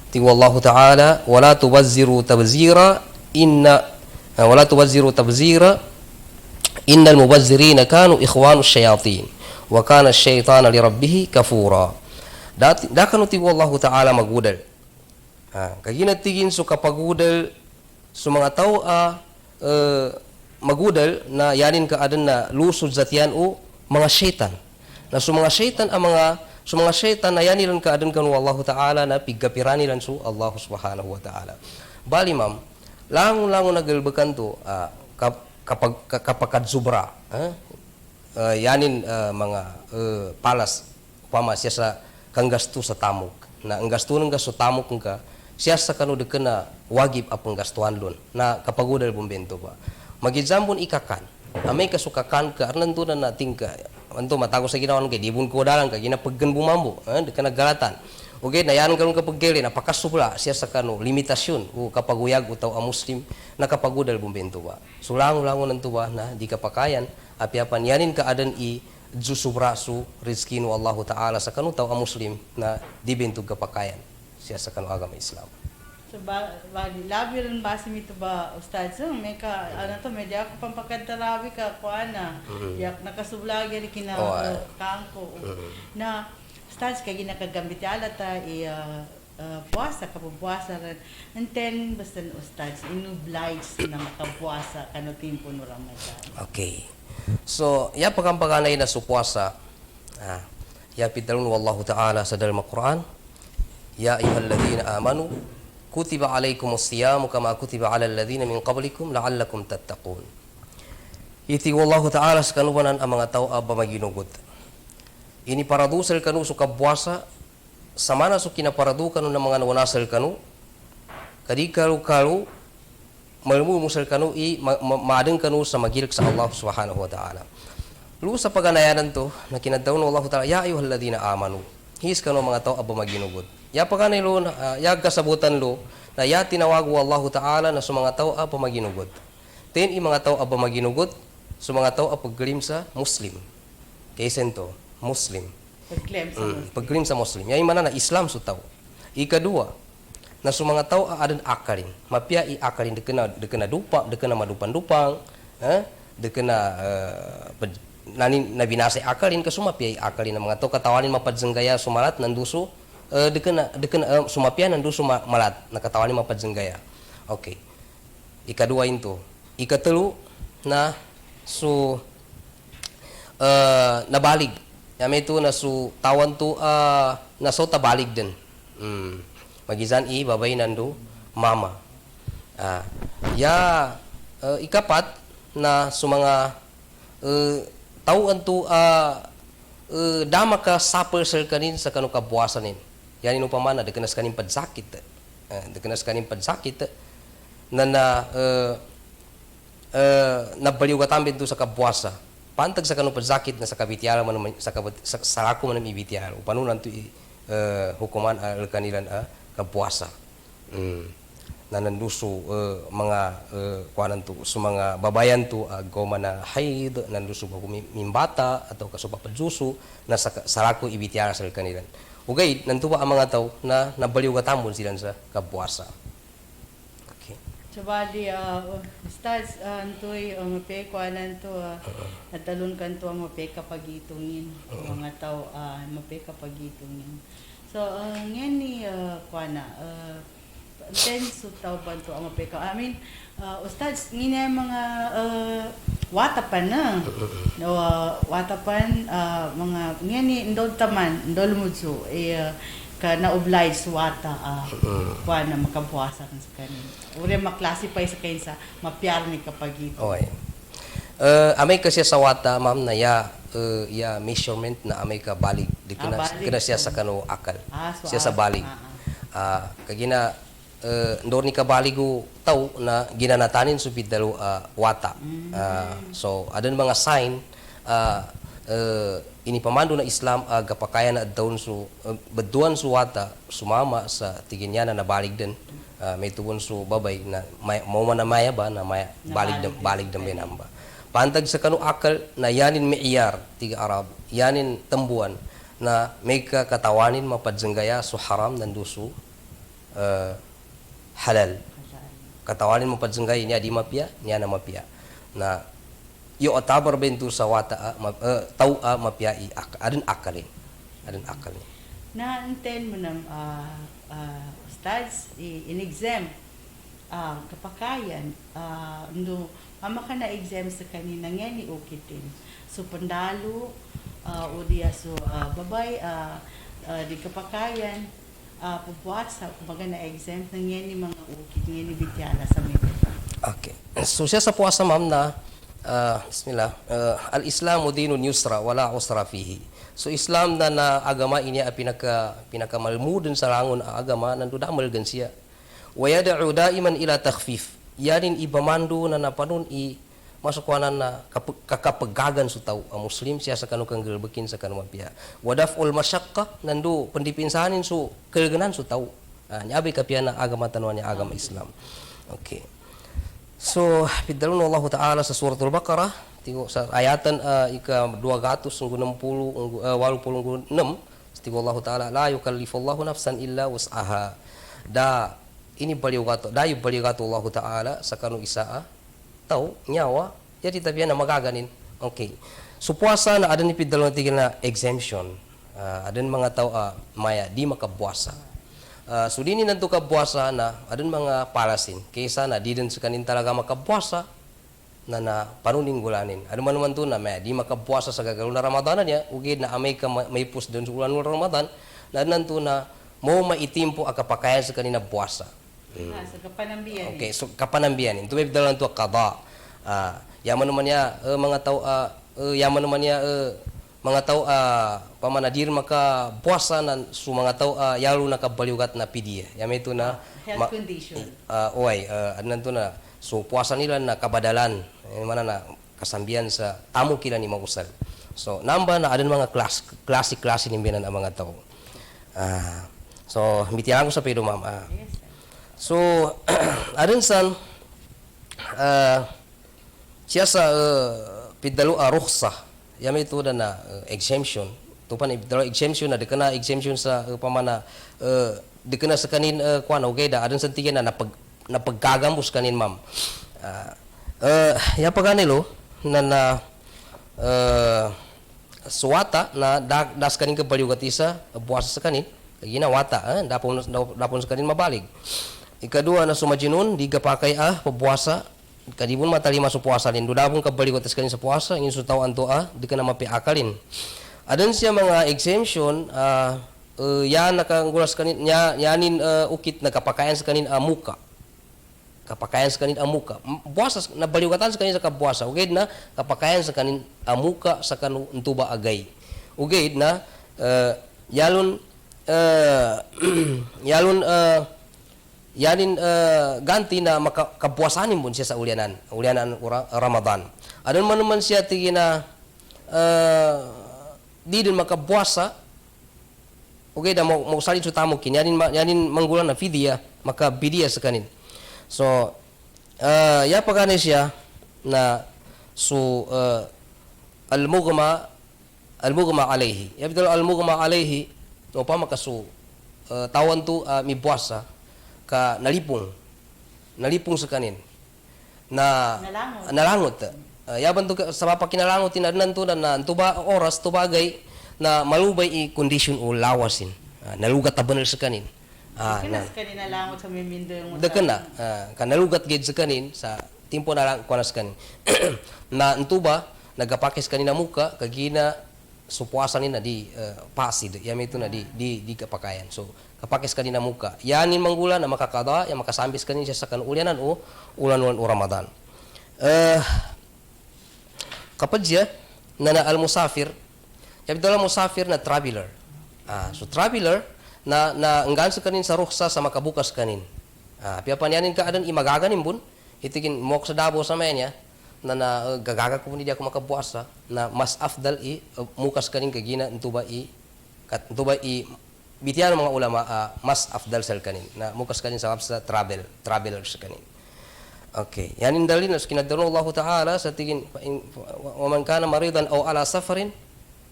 tigo Allah Ta'ala wala tubazziru tabzira innal mubazzirina kanu ikhwanu syayatin wa kana asy-syaitanu li rabbih kafura. Dakano tigo Allah Ta'ala magudal. Kaginatigin so kapagudal so mga tao magudal na yanin ka adan na lusod zatian o mga syaitan. Na so mga syaitan na yanin ka adan kanu Allah Ta'ala na pigkapirani lan so Allah Subhanahu wa Ta'ala. Bali ma'am, langon nagalbakan to kapag zubra yanin mga palas pama siya sa kang gasto sa tamok na ang gasto ng gasto tamok ka siya sa kanu de na wagib apang gastuan lon na kapagudal bumbento ba magizambon ikakan amay kasukakan ka arnan to na nating ka anto matago sa ginawan kay dibun ko dalang ka ginapaggan bumambo de ka naggalatan okay na yan karon kapag geli napakasubla siya sa kanu limitasyon o kapaguyag utaw a muslim na kapagudal bumbento ba sulangon nanto ba na di kapakayan apiapan yanin ka adan jusubra su rizkinu Allah Ta'ala sa kanu taw a muslim na di bentog kapakayan siya sa kanu agama Islam. So labi rin base mito ba Ustad so may ka medya ako pampakantarawi ka kuana yak nakasublagi rin kangko na Ustad kay ginakagambit alata puasa kapupuasa rin and then basta Ustad inoblige na makapuasa kanu timpo no Ramadan. Okay. So, ya pagkampaganay na supuasa, ya pidalun wallahu ta'ala sa dalam Al-Quran, ya ayyuhalladhina amanu, kutiba alaykumus siyamu kama kutiba alal ladhina min qablikum la'allakum tattaqun. Iti wallahu ta'ala sa kanubanan ang mga tao ba maginugot. Ini paradusal kanu sa kabuasa, sa mana so kinaparadu kanu ng mga nawanasal kanu kadi kalu malmu musal kanu maadeng kanu sa magirik sa Allah Subhanahu wa ta'ala. Lu sa paganayanan to na kinadaw ng Allah ta'ala, ya ayyuhalladhina amanu, his kanu mga tao aba maginugod. Ya paganay lo ya kasabutan lo na ya tinawag wa Allah ta'ala na sa mga tao aba maginugod. Ten i mga tao aba maginugod, sa mga tao aba paglim sa Muslim. Kaysen to, Muslim. Pag-claim sa Paglim sa Muslim. Yan mana na Islam su tao. Ikadua, na sa mga tao adan akarin. Mapia i akarin dekena dupa, dekena madupan-dupang, dekena nabinasay akarin kasumapia i akarin ng mga tao katawanin mapadzenggaya sumalat nanduso dekena sumapia nanduso malat nakatawanin mapadzenggaya. Okay. Ikadua into. Ikatelu na nabalig. Yame ito na tawan to na tabalig din. Magizan i babay nandu mama. Ikapat na mga tauan to dama ka supper sir kanin sa kanu kabuasanin. Yan ino pamana dekenas kanin padsakit. Dekenas kanin padsakit na nabaliw ka tambin to sa kabuasa. Pantag sa kanu padsakit na sa kabitiara man sa sarako man ibitiara. Upanunan to hukuman al kanilan kabuasa. Na nanduso mga kuanan to sa mga babayan to goma na haid nanduso ba mimbata atau kasupapadjuso na sa sarako ibitiara sa kanilan. Ugay nantuwa ang mga tao na nabaliw katambon sila sa kabuasa. Okay. Sabali, Ustaz, antoy, mape kuanan to, natalon kan to, mape kapagitungin. Mga tao, mape kapagitungin. So, ngayon ni kuana, tenso tao ba to ang mapeka? I mean, Ustaz, ngina mga watapan na. No, watapan, mga ngani indol taman, indol mudso, ka na-oblige wata kuana makabuasa kan sa kanin. Uri maklasify sa kain sa mapiyar ni kapagito. Okay. Amay kasi sa wata, ma'am, na ya measurement na amay ka balig. Di kana siya sa kano akal. So siya sa balig. Kagina ndor ni kabaligo tao na ginanatanin su bidalo wata. So adan mga sign ini pamando na Islam gapakaya na adawon su beduan su wata sumama sa tiginya na nabalig din. May tuwon su babay na mau man na maya ba na maya balig din binamba. Pantag sa kanu akal na yanin mi'yar tiga Arab, yanin tembuan na may katawanin mapadzenggaya su haram nandusu halal. Katawanin mapadzenggaya niya di mapia, niya na mapia. Na yo atabar bentu sa wata tau mapia i adin akalin. Adin akalin. Na inten mo ng Ustaz, in-exam kapakayan, mama ka na-exam sa kanina nga ni ukitin. So, pandalo, o diya so, babay, di kapakayan, pupuasa, kumbaga na-exam na nga ni mga ukit, nga ni Bityala sa mga. Okay. So, siya sa puasa, ma'am, na, bismillah, al-Islamu dinun yusra, wala usra fihi. So, Islam na agama ini pinakamalmudin sa rangon agama, nandu damalgan siya. Wayada'u daiman ila takhfif. Yanin ibamando na napanun masukuanan na kakapagagan su tao ang Muslim siya sa kanu kanggelbekin sa kanu mapia. Wadaf'ul masyaqqa nandu pendipinsanin su kelgenan su tao. Nyabi kapia na agama tanuan niya agama Islam. Okay. So, pidalun Allah Ta'ala sa suratul Baqarah, tigo sa ayatan ika 260 86 tigo Allah Ta'ala la yukallifullahu nafsan illa wus'aha. Ini baliw gato Allah Ta'ala sa kanu isaa tao nyawa jadi tabian na magaganin. Okay. So puasa na adan ni pidalon tigil na exemption. Adan mga tao maya di makabuasa. So dini nanto kabuasa na adan mga palasin kaysa na di din sa kanin talaga makabuasa na panuning gulanin. Ano man naman to na maya di makabuasa sa gagawin na Ramadan niya ugid na amay ka may pus din sa ulan ng Ramadan na nanto na mo maitimpo akapakayan sa kanina buwasa. Sa kapanambiyan. Okay, so kapanambiyan. Ito may dalan to qada. Yaman naman niya mga tao yaman naman niya mga tao pamanadir maka puasa nan su mga tao yalo nakabaliugat na pidia. Yami ito na Health condition. anan to na so puasa nila na kabadalan mana na kasambian sa tamo kila ni mausal. So namba na adan mga klase ni binan ang mga tao. So mitiyan ko sa pedo ma'am. Yes, sir. So adan san siya sa pidalo rukhsa. Yami ito na exemption. Tupan pidalo exemption na dekana exemption sa pamana dekana sa kanin kuan okay da adan san tiyan na napagkagambus kanin ma'am. Ya paganilo na suwata na das kanin kabaliugat isa buasa sa kanin gina wata dapon sa kanin mabalig. Ikadua na sumajinun di gapakai pabuasa kadibun matalima sa puasa din dudabon kabaliugat sa kanin sa puasa ingin su tawaan to di ka na mapiakalin. Adan siya mga exemption yan nakanggulas kanin yanin ukit nagkapakayan sa kanin muka. Kapakayan sa kanin amuka. Buasa na baliwatan sa kanin sa kabuasa. Ugid na kapakayan sa kanin amuka sa kanu entuba agay. Ugid na yalon yanin ganti na makabuasanin mo siya sa ulyanan Ramadan. Adon man naman siya tigi na di din makabuasa. Ugid na mo salit sa tamo kin yanin manggulan na fidya makabidiya sa kanin. So, ya pagani siya na su al-mughma alayhi. Ya betul al-mughma alayhi no pa makasu tawan tu mi puasa ka nalipong sa kanin na nalangot. Ya bantu sa papakinalangot tinadnan tu na tuba oras tubagay na malubay i condition o lawasin. Nalugat tabanal sa kanin. Kinas kanina langot sa mimindo yung Deken na, kanalugat gid sa kanin, sa timpo na lang kuanas kanin. Na entuba, nagapakis kanina muka, kagina, supuasan nina di pasid, yami ito na di kapakayan. So, kapakis kanina muka. Yanin manggula na makakada, yang makasambis kanin siya sa kanulyanan o ulan-ulan o Ramadan. Kapag siya, na al-musafir, yami ito al-musafir na traveler. So, traveler, na enggan sa kanin sa ruksa sa makabukas kanin. Pia panyanin ka adan imagaganin bun. Itikin mok sa Davao sa manya na gagaga ko ni dia ko makabuasa na mas afdal mukas kanin kagina entuba i bitiyan mga ulama mas afdal sel kanin na mukas kanin sa traveler sa kanin. Okay, yanin dalil na kinadaro Allah Taala sa tigin wa man kana maridan aw ala safarin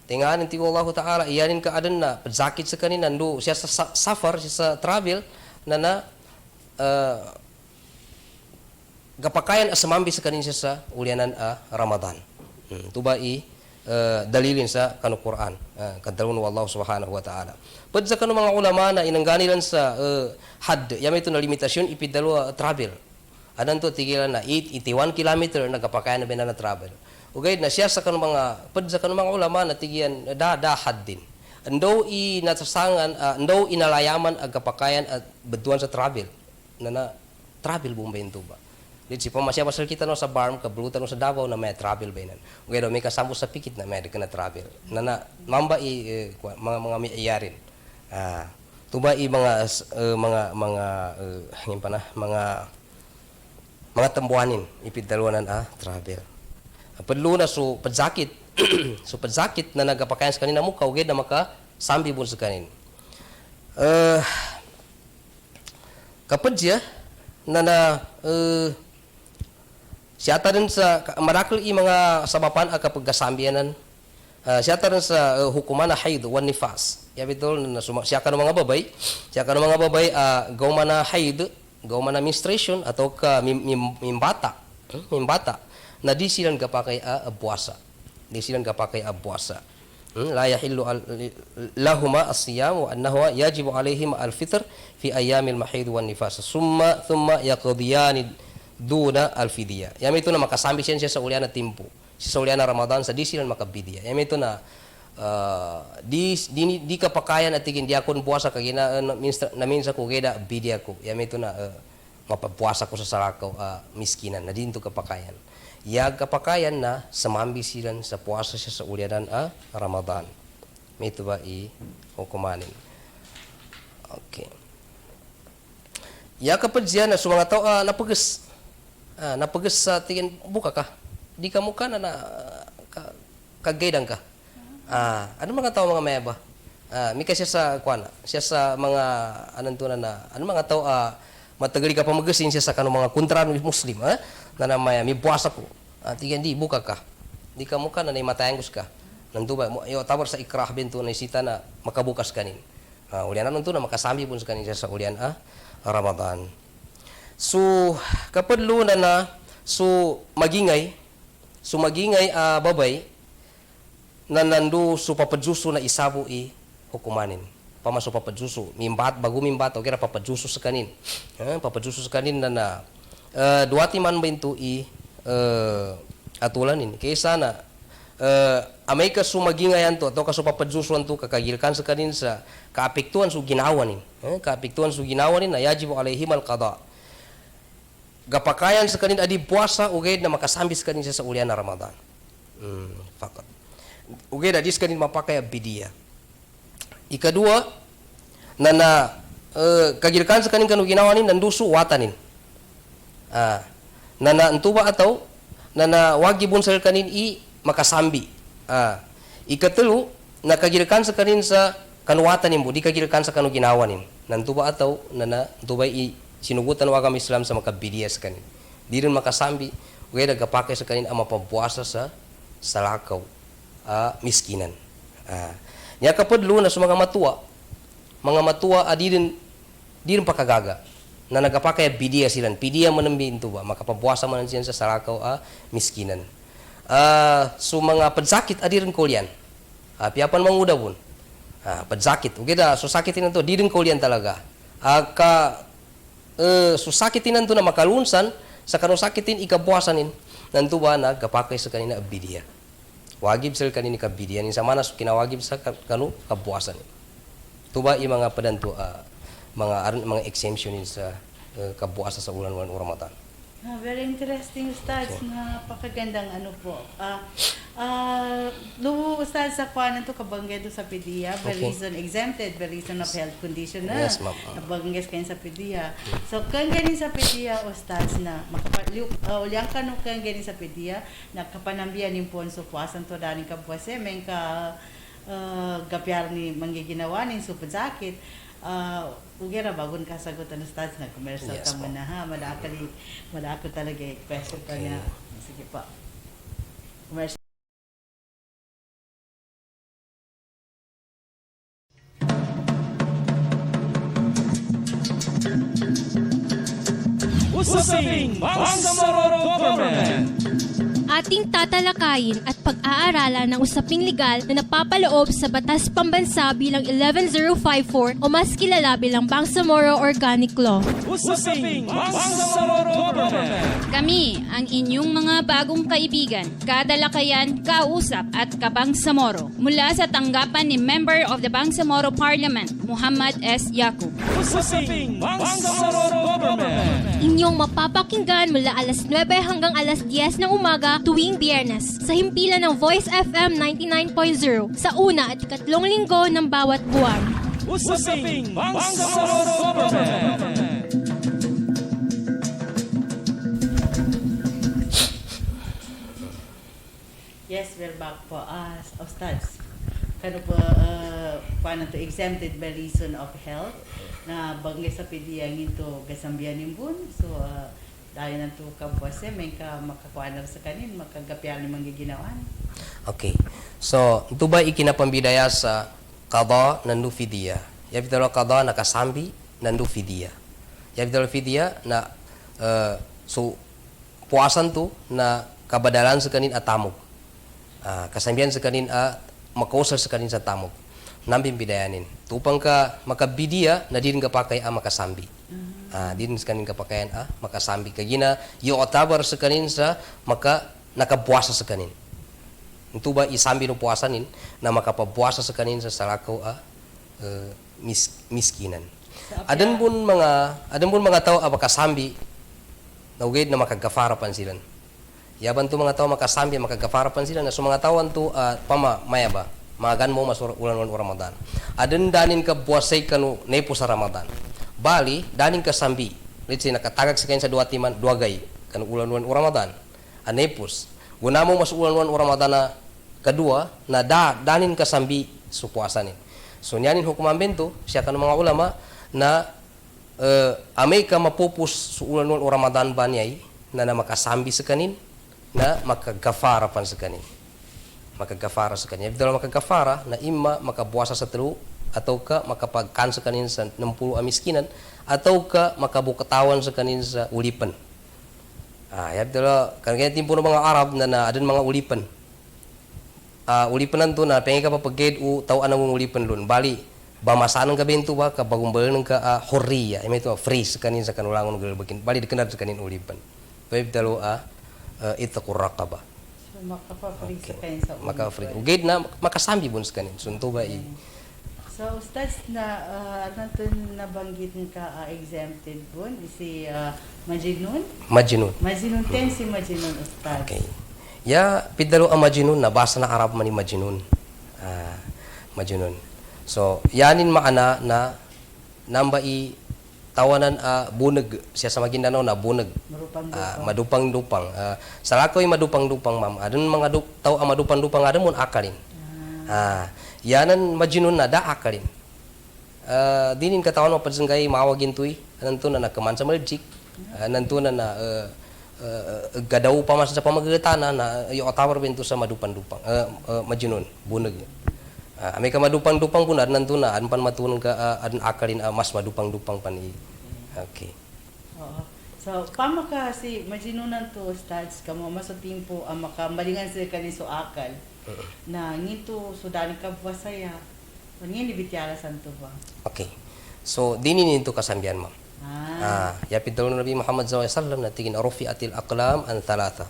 tinganin ti Allah Ta'ala iyanin ka adan na sakit sa kanin nandu siya sa safar siya sa travel na gapakayan asamambi sa kanin siya sa ulyanan Ramadan. Tuba dalilin sa kanu Quran kadalun Allah Subhanahu wa Ta'ala. Pad sa kanu mga ulama na inangganilan sa had yami ito na limitasyon ipidalo travel. Adan to tigilan na 81 kilometer nagapakayan na binana travel. Ugay na siya sa kanong mga mga ulama na tigiyan dahad din. Ando natasangan ando inalayaman ag kapakayan at beduan sa travel na travel bumbay ito ba. Dito si pamasya pasal kita no sa barm kabrutan no sa Davao na may travel ba nan. Ugay daw may kasambos sa pikit na may na travel. Na mamba mga may iyarin. Tuba mga tambuanin ipidalwanan travel. Padlo na so padzakit na nagapakayan sa kanina mo kaugid na makasambi bun sa kanin. Kapag siya na siya rin sa marakil mga sabapan kapag kasambianan siya rin sa hukuman na haid wan nifas. Yabitol na siya ka ng mga babay gawman na haid, gawman na menstruation atau ka mimbata na di silang kapakai puasa. Di silang kapakai puasa. La yahillu lahuma as-siyam wa annahu yajibu alaihim al-fitr fi ayyamil mahid wan nifas. Thumma yaqdiyan duna al-fidya. Yami ito na makasambi siya sa ulian na timpo. Sa ulian na Ramadan sa di silang makabidya. Yami ito na di kapakayan at tigin di akon puasa kagina na minsa ko geda bidya ko. Yami ito na mapapuasa ko sa salakaw miskinan na din to kapakayan. Yag kapakayan na samambi silan sa puasa siya sa ulyanan Ramadan. May ito ba hukumanin? Okay. Ya kapag siya na mga tao napagas. Napagas sa tingin buka ka. Di ka mukha na kagaydang ka. Ano mga tao mga mayaba? Mika siya sa kuana. Siya sa mga anantunan na ano mga tao matagali ka pamagasin siya sa kanong mga kontrano Muslim na namaya may puasa ko. Tingin di buka ka. Di ka mukha na matayangos ka. Nanduba yo tawar sa ikrah bento na isita na makabukas kanin. Ulian nanto na makasambi pun sa kanin siya sa ulian Ramadan. So kapag luna na magingay babay na nandu so papadjuso na isabo hukumanin. Pamaso papadjuso mimbat bago mimbat o kira papadjuso sa kanin. Papadjuso sa kanin na duati man bento atulanin. Kaysa na amay ka sumagingayan to atau ka papadjusuan to kakagilkan sa kanin sa kaapektuan su ginawa nin. Kaapektuan su ginawa nin na yajibu alaihim al-qada. Gapakayan sa kanin adi puasa ugay na makasambi sa kanin sa ulian na Ramadan. Fakat. Ugay na dis kanin mapakay bidiya. Ikadua na kagilkan sa kanin kanu ginawa nin nandusu watanin. Na entuba atau na wagibun sa kanin makasambi. Ikatulu nakagilkan sa kanin sa kanuwatan mo, di kagilkan sa kanu ginawa nin. Nantuba atau nantuba sinugutan wa kami Islam sa makabidiya sa kanin. Di rin makasambi, ugay nagkapakay sa kanin ang mapabuasa sa salakaw, miskinan. Nya kapag luna sa mga matua di rin pakagaga na nagkapakay bidiya silan. Bidiya manambi ito ba, makapabuasa man siyan sa salakaw, miskinan. So mga padsakit adi rin kolyan. Piyapan manguda pun. Padsakit. Okay da, so sakitin to, di rin kolyan talaga. So sakitin to na makalunsan sa kanong sakitin ikabuasanin nanto ba nagkapakay sa kanina abidiya. Wagib sila kanini kabidiya nin sa manas kinawagib sa kanu kabuasan. Tuba i mga padanto mga exemption sa kabuasa sa ulan Ramadan. Very interesting, Ustads. Napakagandang ano po. Ustads, sa kuwanan to kabanggay do sa PDEA, reason exempted, by reason of health condition na. Yes, ma'am. Nabanggay kayo sa PDEA. So, kung ganin sa PDEA, Ustads, na uliang kanong kung ganin sa PDEA, nakapanambiyan yung ponso puwasan to daring kabuwase, may gapyar ni manggiginawa ni supadzakit. Ugera bagon kasagutan ng stats na commercial Yes, ka muna ha. Madako talaga question pa niya. Sige pa. Commercial. Usaping Bangsamoro Government. Ating tatalakayin at pag-aaralan ng usaping legal na napapaloob sa Batas Pambansa bilang 11054 o mas kilala bilang Bangsamoro Organic Law. Usaping Bangsamoro Government. Kami ang inyong mga bagong kaibigan, kadalakayan, kausap at kabangsamoro mula sa tanggapan ni Member of the Bangsamoro Parliament, Muhammad S. Yaqub. Usaping Bangsamoro Government. Inyong mapapakinggan mula alas 9 hanggang alas 10 ng umaga tuwing Biyernes sa himpilan ng Voice FM 99.0 sa una at ikatlong linggo ng bawat buwan. Usaping Bangsamoro Government. Yes, we're back po. Ustads, kano po, paano to exempted by reason of health na banggay sa PDEA ito kasambihan ng bun. So, dahil na ito kabuwase, may makakuha na sa kanin, makagapyan ng mga ginawan. Okay. So, ito ba ikinapambidaya sa qada nandu fidiya? Yabdalo qada nakasambi nandu fidiya. Yabdalo fidiya na so puasan to na kabadalan sa kanin at tamog. Kasambihan sa kanin makausal sa kanin sa tamog. Nambing bidayanin. Tupang ka makabidiya na din ka pakay makasambi. Din sa kanin kapakayan makasambi. Kagina yung otabar sa kanin sa nakabuasa sa kanin. Ito ba isambi no puasanin na makapabuasa sa kanin sa salakaw miskinan. Adan pun mga tao makasambi na ugid na makagkafara pan sila. Yaban to mga tao makasambi makagkafara pan sila na so mga tao to maya ba magan mo masur ulan Ramadan. Adan danin ka buwasay kanu nepo sa Ramadan. Bali danin ka sambi. Let's say nakatagag sa kain sa dua gay kanu ulan Ramadan. Anepos. Guna mo mas ulan Ramadan na kedua na danin ka sambi su puasa ni. So niyanin hukuman bento siya kanu mga ulama na amay ka mapupus su ulan Ramadan banyay na makasambi sa kanin na makagkafara pan sa kanin. Makagkafara sa kanya. Dahil makagkafara na ima makabuwasa sa telu atau ka makapagkan sa kanin sa 60 amiskinan atau ka makabukatawan sa kanin sa ulipan. Kaya timpo ng mga Arab na adan mga ulipan. Ulipanan to na pengi ka papagkid u tao anang ulipan lun. Bali, bamasaan ng kabento ba ka bagumbal ng ka hurriya. Ito free sa kanin sa kanulangon ng galbakin. Bali, dikenal sa kanin ulipan. Pwede dalo itakuraka ba. Makapa-free sa kain sa ulipan. Maka-free. Ugid na makasambi bun sa kanin. Sunto ba So, Ustads, na nabanggit ka exempted bun, si Majinun? Majinun 10 si Majinun, Ustads. Okay. Ya, pidalo ang Majinun, nabasa na Arab man ni Majinun. Majinun. So, yanin maana na nambai tawanan buneg siya sa Maguindanao na buneg. Madupang-dupang. Salakoy madupang-dupang, ma'am. Adun mga tao ang madupang-dupang adun mun akalin. Yanan Majinun na da akalin. Dinin katawan mo padsangay mawagin tuy. Nanto na nakaman sa maljik. Nanto na gadaw pa mas sa pamagritana na yung atawar bento sa madupang-dupang. Majinun, buneg. May ka madupang-dupang pun nanto na an pan matunon ka an akalin mas madupang-dupang pan Okay. Oo. So, pama ka si Majinunan to Ustads kamo masatimpo ang makamalingan sa kaniso akal. Na ngito sudani ka buwasaya. Ngin ibitiala santo ba? Okay. So, dinin nito kasambihan, ma'am. Yapid daw ng Nabi Muhammad SAW na tingin rufi'atil aqlam an thalatha.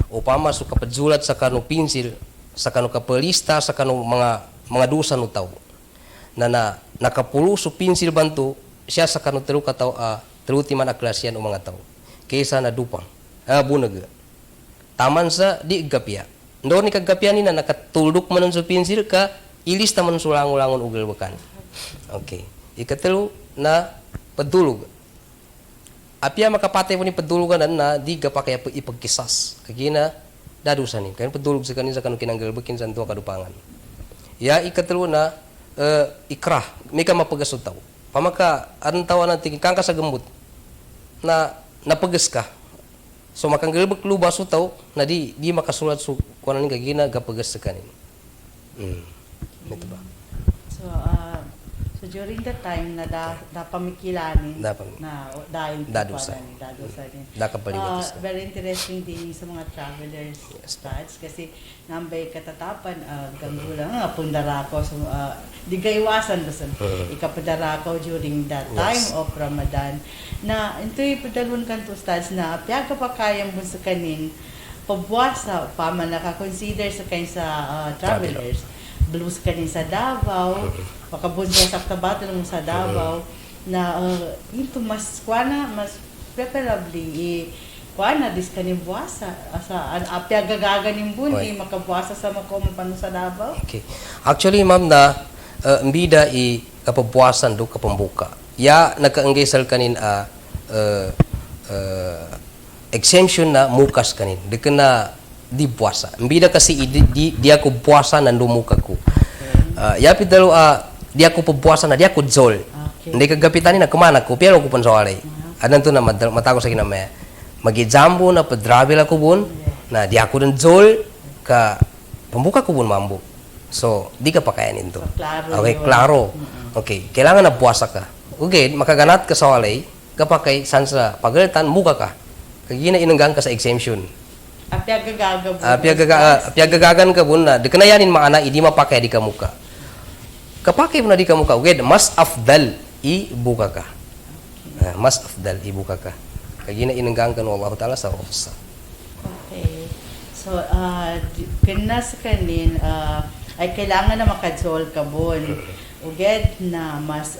Upama so kapadzulat sa kanu pinsil, sa kanu kapelista, sa kanu mga dusa no tao. Na nakapulo so pinsil bantu siya sa kanu telu ka tao telu timan aklasyan o mga tao. Kaysa na dupang. Bunag. Taman sa di gapya. Ndo ni kagapya ni na nakatulok man sa pinsil ka ilista man sulangon-langon ugal bakan. Okay. Ikatelu na padulog. Apya makapatay mo ni padulugan na di gapakaya ipagkisas. Kagina dadusan ni. Kaya padulog sa kanin sa kanong kinanggalbakin sa tuwa kadupangan. Ya ikatelu na ikrah. May ka mapagasod tao. Pamaka anong tawa natin kang ka sa gambut na napagas ka. So makanggalbak lubas so tao na di makasulat so kuanan ni kagina gapagas sa kanin. Ito ba? So during that time na pamikilanin na dahil dadusan. Very interesting din sa mga travelers Ustads kasi nambay katatapan ganggulang pundarako so di gaiwasan doon ikapadarako during that time of Ramadan na intoy padalon kanto Ustads na piyaga pa kayang bun sa kanin pabwasa pa man naka-consider sa kain sa travelers blues kanin sa Davao makabunja sa Tabato mo sa Davao na ito mas preferably kuana dis kanin buwasa sa apya gagaga ning bundi makabuwasa sa makomo sa Davao. Okay. Actually ma'am na mbida kapabuwasan do kapambuka. Ya nakaenggesal kanin exemption na mukas kanin. Di kana di puasa. Mbida kasi di ako puasa nandu muka ko. Ya pidalo di ako pupuasa na di ako zol. Hindi kagapitan na kumana ko pero ko pansawalay. Adan to na matago sa kinamaya. Magijambo na padravel ako bun na di ako den zol ka pambuka ko bun mambo. So di ka pakayanin to. Okay, klaro. Okay, kailangan na puasa ka. Okay, makaganat ka sa walay kapag sansa pagalitan muka ka. Kagina inanggang ka sa exemption. Apya gagaga bun. Apya gagagan ka bun na di kanayanin maana idi mapakay di ka muka. Kapake mo na di ka muka, mas afdal ibuka ka. Mas afdal ibuka ka. Kagina inanggang ka no Allah Ta'ala sa ofsa. Okay. So, kinas kanin, ay kailangan na makadzol ka bon. uged na mas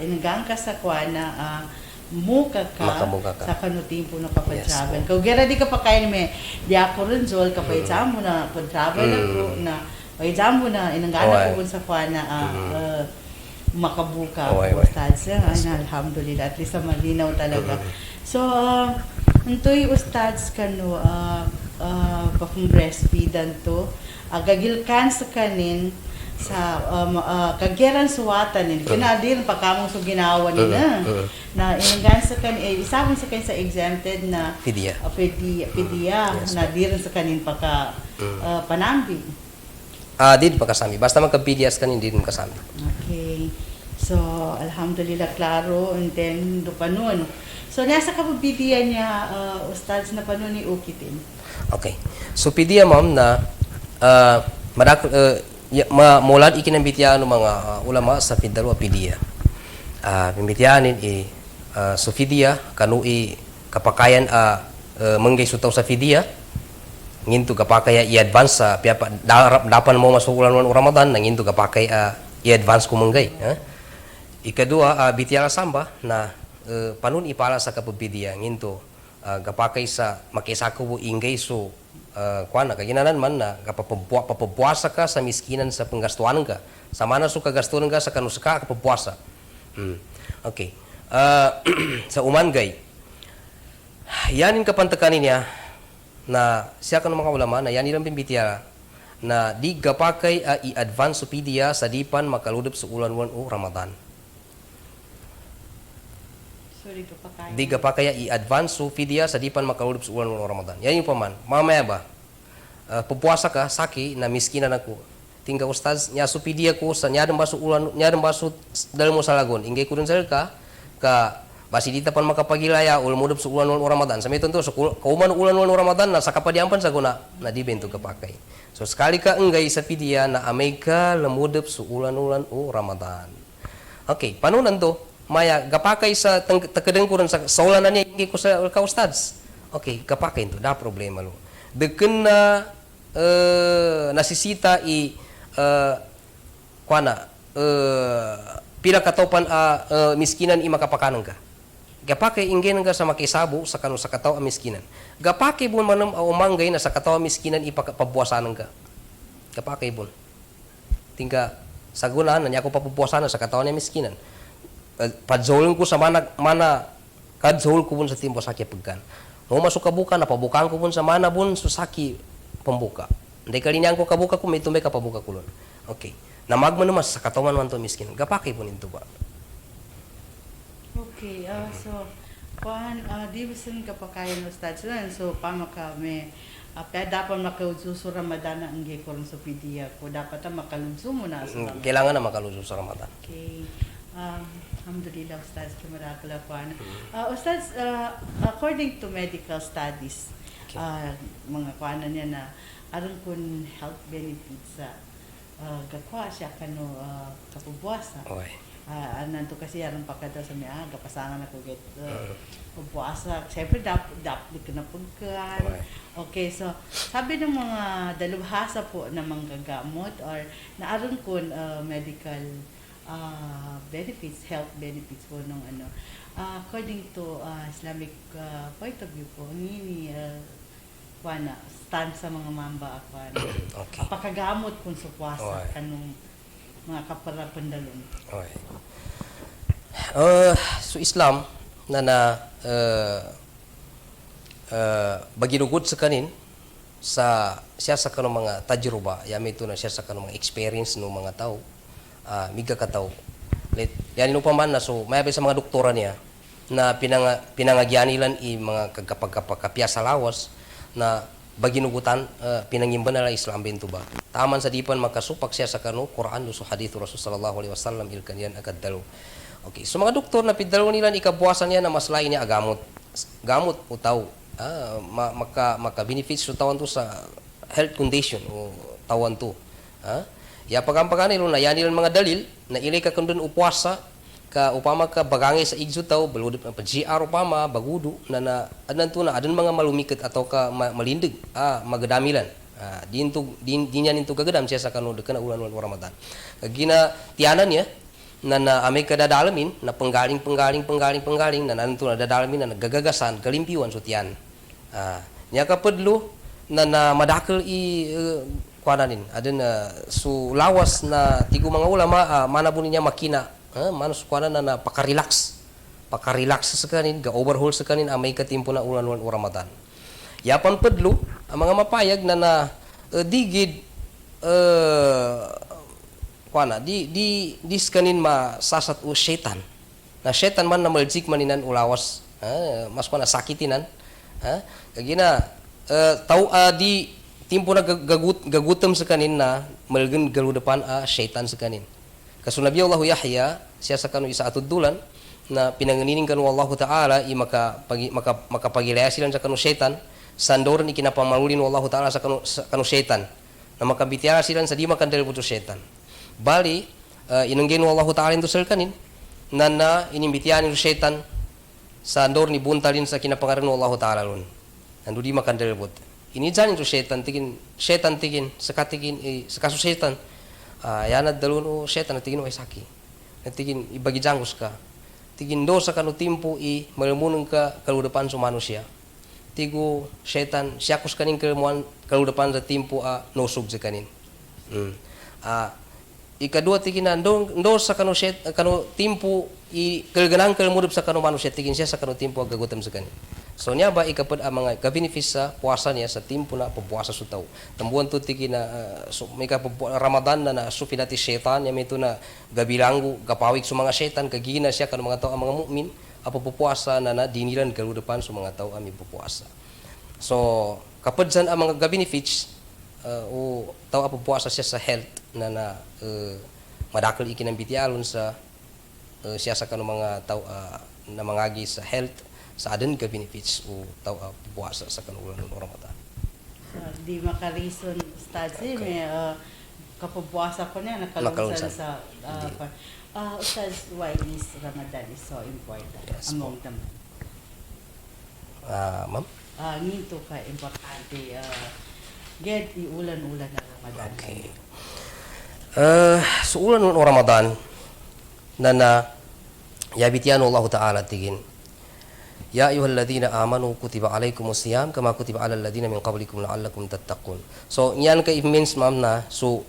inagang ka sa kwa na muka ka Makamuka ka. sa kanutimpo na kapag Yes, travel. Kung gera di ka pa kain me, di ako rin zol kapag mo na pag travel ako na mo na inanggana ko sa kwa na makabuka Oy, oy. ustads. Alhamdulillah, at least malinaw talaga. So, antoy ustads kano pakong breastfeedan to, gagilkan sa kanin sa kageran suwatan ni kinadin pakamong so ginawa nila na inanggan sa kan isabon sa kan sa exempted na Fidya. pedia na diren sa kanin paka panambi. Di pa kasami. Basta magka-PDS ka, hindi din kasami. Okay. So, alhamdulillah, klaro. And then, do pa nun. So, nasa kapabidiyan niya, ustads na pa nun ni Ukitin. Okay. So, PDA, ma'am, na mulad ikinambitya ng mga ulama sa Pindalwa PDA. Pimbityanin so PDA, kanu kapakayan manggay sutaw sa PDA, nginto kapakaya i-advance sa dapan mo masukulan ng Ramadan, nginto kapakay i-advance ko manggay. Ikadua, bitya samba na panun ipala sa kapabidiya, nginto kapakay sa makisako ingay so kuana kaginanan man na kapapupuasa ka sa miskinan sa penggastuan ka. Sa mana so kagastuan ka sa kanuska kapapuasa. Okay. Sa umangay. Yanin kapantakanin niya na siya kan mga ulama na yan ilang pimbitya na di gapakay i-advance supidia sa dipan makaludop sa ulan-ulan o Ramadan. Sorry, kapakayan. Di gapakay i-advance supidia sa dipan makaludop sa ulan-ulan o Ramadan. Yan yung paman. Mamaya ba? Pupuasa ka, saki, na miskinan ako. Tingga ustaz, nya supidia ko sa nyadang baso ulan, nyadang baso dalam mo sa lagon. Ingay ko rin sa ka basi dita pan makapagilaya ul mudop sa ulan o Ramadan. Sa may tunto, so kauman ulan o Ramadan na sa kapadiampan sa guna na di bento kapakay. So sekali ka enggay sa pidia na amay ka lamudop sa ulan-ulan o Ramadan. Okay, panunan to? Maya, gapakay sa takadeng ko rin sa ulanan niya, hindi ko sa ka-ustads. Okay, gapakay to, da problema lo. Deken na nasisita pila katopan miskinan makapakanan ka. Gapakay inggen nga sa makisabo sa kanu sa kataw miskinan. Gapakay bun manam umanggay na sa kataw miskinan ipakapabuasanan ka. Gapakay bun. Tingga sa gunahan niya ako papupuasanan sa kataw ni miskinan. Padzolin ko sa mana kadzol ko bun sa timbo sa pagkan. Mo masuk kabuka na pabukaan ko bun sa mana bun susaki pembuka. Ndai kalinyan ko kabuka ko may tumay ka pabuka kulon. Okay. Na magmanumas sa katawan man to miskin. Gapakay po nito ba? Okay, so di bisan kapakayan ustads na so pamaka me dapat makauso sa Ramadan ang gikorong sa pidiya ko dapat makalunso mo na sa Ramadan. Kailangan na makaluso sa Ramadan. Okay. Alhamdulillah, Ustaz, kamarakala po. Ustaz, according to medical studies, mga kuanan niya na aron kun health benefits sa gakwa siya kano kapubuasa. Okay. Nanto kasi aron pakadaw sa miya, gapasangan ako get pubuasa. Siyempre, dapat di ka na pagkaan. Okay, so sabi ng mga dalubhasa po na manggagamot or na aron kun medical benefits, health benefits po nung according to Islamic point of view po, ni stand sa mga mamba Okay. apakagamot kung sa puwasa kanong mga kaparapandalon. Okay. So Islam na baginugod sa kanin siya sa kanong mga tajruba, yami ito na siya sa kanong mga experience ng mga tao. Miga kataw. Yan pa man na so may sa mga doktora niya na pinangagyan nilan mga kagkapagkapakapya sa lawas na baginugutan pinangimban na Islam bento ba. Taman sa dipan makasupak siya sa kanu Quran do so hadith Rasul sallallahu alaihi wasallam ilkanyan agad dalo. Okay, so mga doktor na pidalo nila ikabuasan niya na maslain niya gamot utaw maka benefits so tawan to sa health condition o tawan to. Ya pagampagan nilo na yan nilang mga dalil na ilay ka kundun upwasa ka upama ka bagangay sa igso taw baludot pa GR upama bagudo na adan to na adan mga malumiket atau ka malindig magadamilan din yan into gagadam siya sa kanu dekan ulan Ramadan kagina tianan niya na amay kadadalamin na penggaling na nanto na dadalamin na nagagagasan kalimpiwan sutian. Nya kapedlo na madakal kuananin adin su lawas na tigo mga ulama mana bunin niya makina manus kuanan na pakarelax sa kanin ga overhaul sa kanin amay katimpo na ulan Ramadan. Yapan pedlo ang mga mapayag na digid kuana di skanin masasat u syaitan. Na syaitan man na maljik maninan ulawas mas kuana sakitinan. Kagina tau di timpo na gagutom sa kanin na malgen galudapan syaitan sa kanin. Kaso Nabi Allah Yahya siya sa kanu isa atuddulan na pinanganining kanu Allah Ta'ala makapagilaya sila sa kanu syaitan sandoran ikinapamalulin Allah Ta'ala sa kanu syaitan na makabitiara sila sa di makandal puto syaitan. Bali inanggin Allah Ta'ala into sel kanin na inimbitian ni syaitan sandor ni buntalin sa kinapangaran Allah Ta'ala lun. Nando di makandal put. Ini jan into syaitan tigin sakatigin sakaso syaitan. Yanad dalun syaitan tigin ay saki. Tigin ibagi jangkus ka. Tigin dosa kanu timpo malamunong ka kaludapan sa manusia. Tigo syaitan siyakus kanin kaludapan sa timpo nosug sa kanin. Ikadua tigin na sa kanu timpo kalganang kalmudop sa kanu manusia tigin siya sa kanu timpo agagutam sa kanin. So niya ba ikapad ang mga ka-benefits sa puasa niya sa timpo na pagpuasa sa tao. Tambuan to tigin na may Ramadan na sufinati syaitan niya may ito na gabilanggo gapawik sa mga syaitan kagina siya kanu mga tao ang mga mu'min pupuasa na dinilan kaludapan sa mga tao ami pupuasa. So kapad san ang mga ka-benefits o tao pupuasa siya sa health na madakal ikinambitialon sa siya sa kanu mga tao na mangagi sa health sa aden ka benefits o tao pupuasa sa kanu ulan Ramadan. Di makarison Ustad may kapupuasa ko niya nakalungsan sa Ustad, why is Ramadan is so important among them? Ma'am? Nginto ka importante get iulan-ulan na Ramadan. Okay. So ulan Ramadan na yabitian Allah Ta'ala tigin Ya ayyuhalladzina amanu kutiba alaikumus siyam kama kutiba alal ladzina min qablikum la'allakum tattaqun. So yan kay means ma'am na so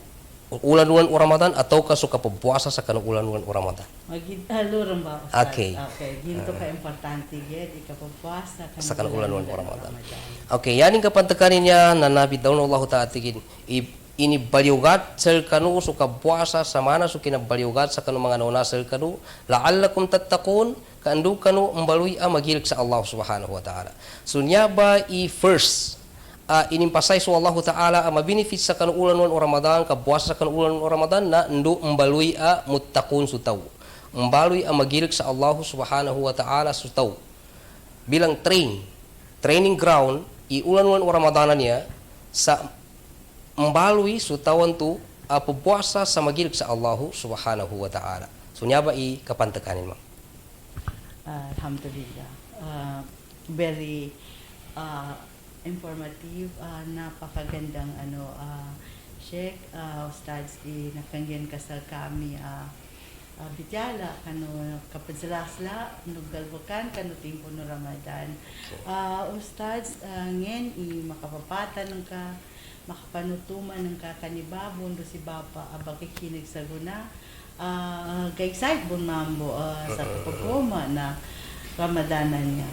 ulan-ulan Ramadan atau ka so kapupuasa sa kanang ulan-ulan Ramadan. Magitaluran ba Ustad? Okay. Ginto ka importante get ikapupuasa sa kanang ulan-ulan Ramadan. Okay, yaning kapantakanin niya na nabi daw Allah Ta'ala tigin inibaliugat sel kanu so kapuasa sa mana so kinabaliugat sa kanu mga nauna sel kanu la'allakum tattaqun kandu kanu umbalui magilik sa Allah Subhanahu wa Ta'ala. So niya ba first inimpasay so Allah Ta'ala mabinefit sa kanu ulan Ramadan kapuasa sa kanu ulan Ramadan na ndu umbalui muttaqun sutaw. Umbalui magilik sa Allah Subhanahu wa Ta'ala sutaw. Bilang training ground ulan Ramadan niya sa umbalui sutawan tu pupuasa sa magilik sa Allah Subhanahu wa Ta'ala. So niya ba kapantakanin mo? Alhamdulillah. Very informative, napakagandang Sheikh Ustads nakangyan kasal kami bityala kano kapadsalasla nugalbukan kano timpo no Ramadan. Ustads ngin makapapatan ka makapanutuman ng kakanibabon do si Bapa abakikinig sa guna kay-excite bon mambo sa pagkoma na Ramadanan niya.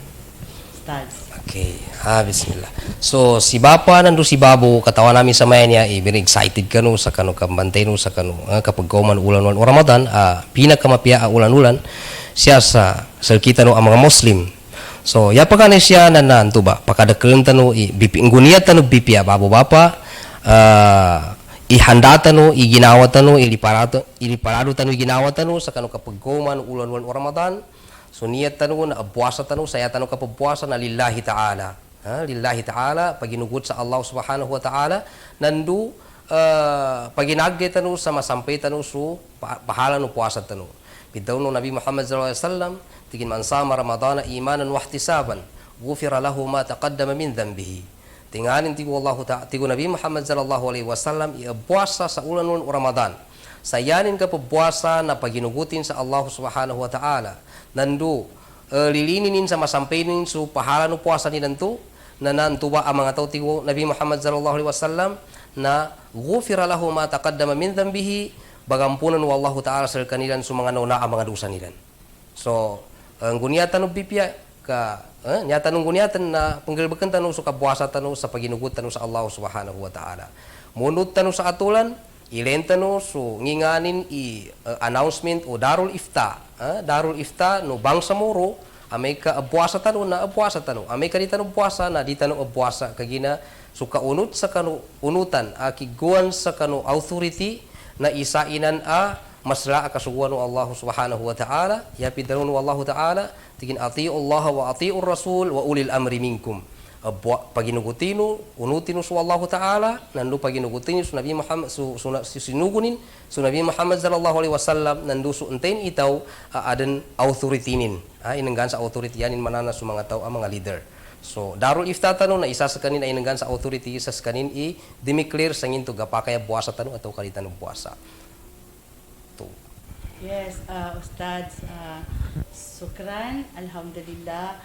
Ustads. Okay, bismillah. So si Bapa nando si Babo katawan namin sa maya niya very excited kanu sa kanu kambantay no sa kanu kapag kauman ulan-ulan Ramadan pinakamapia ulan-ulan siya sa kita no ang mga Muslim. So ya pa kanay siya nananto ba pakadakelen tanu bipingguniat tanu bipia Babo Bapa ihanda tanu iginawa tanu iliparado tanu iginawa tanu sa kanu kapag kauman ulan-ulan Ramadan. So niyat tanu na puasa tanu saya tanu kapupuasa na lillahi ta'ala. Lillahi ta'ala paginugot sa Allah Subhanahu wa Ta'ala nandu paginagde tanu sa masampay tanu su pahala no puasa tanu. Bitaw no Nabi Muhammad sallallahu alaihi wasallam tigin man sama Ramadana imanan wa ihtisaban ghufira lahu ma taqaddama min dhanbihi. Tinganin tigo Allah Ta'ala tigo Nabi Muhammad sallallahu alaihi wasallam puasa sa ulan Ramadan. sayanin ka pupuasa na paginugutin sa Allah subhanahu wa ta'ala. Nandu, lilinin sa masampainin su pahala no puasa ni nantu, na nantuwa ang mga tao tiwo Nabi Muhammad sallallahu alaihi wasallam na ghufira lahu ma taqaddama min dhanbihi, bagampunan wa Allah ta'ala sa kanilan su mga nauna ang mga dosa nilan. So, ang gunyatan no bipya ka nyata nung gunyatan na panggalbakan tanu sa kapuasa tanu sa paginugot tanu sa Allah subhanahu wa ta'ala. Munod tanu sa atulan, ilenta no so nginganin announcement o Darul Ifta. Darul Ifta no bangsa moro amay ka abuasa tanu na abuasa tanu. Amay ka di tanu puasa na di tanu abuasa kagina so kaunut sa kanu unutan akiguan sa kanu authority na isainan masla akasuguan no Allah subhanahu wa ta'ala ya pidarun Allah ta'ala tigin atiu Allah wa atiu Rasul wa ulil amri minkum. Paginugutino, unutino su Allah Ta'ala, nandu paginugutino su Nabi Muhammad, sinugunin su Nabi Muhammad sallallahu alaihi wasallam, nandu su enten itaw adan autoritinin. Inenggan sa authority yanin manana su mga tao mga leader. So, Darul Ifta tano na isa sa kanin ay inenggan sa authority, isa sa kanin i-demeclare sa nginto gapakaya buwasa tano atau kalitan ng buwasa. Yes, Ustads, sukran, alhamdulillah.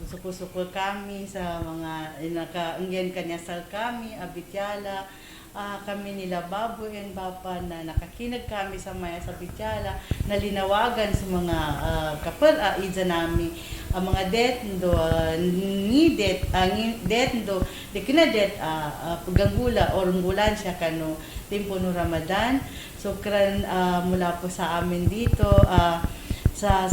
Sukul-sukul kami sa mga nakaangyan kanyasal kami, abityala, kami nila Babu and Bapa na nakakinag kami sa maya sa abityala, nalinawagan sa mga kapal idza nami, mga detndo, ni detndo, de kinadet, paggangula or nggulan siya kano, timpo no Ramadan. Sukran mula po sa amin dito, sa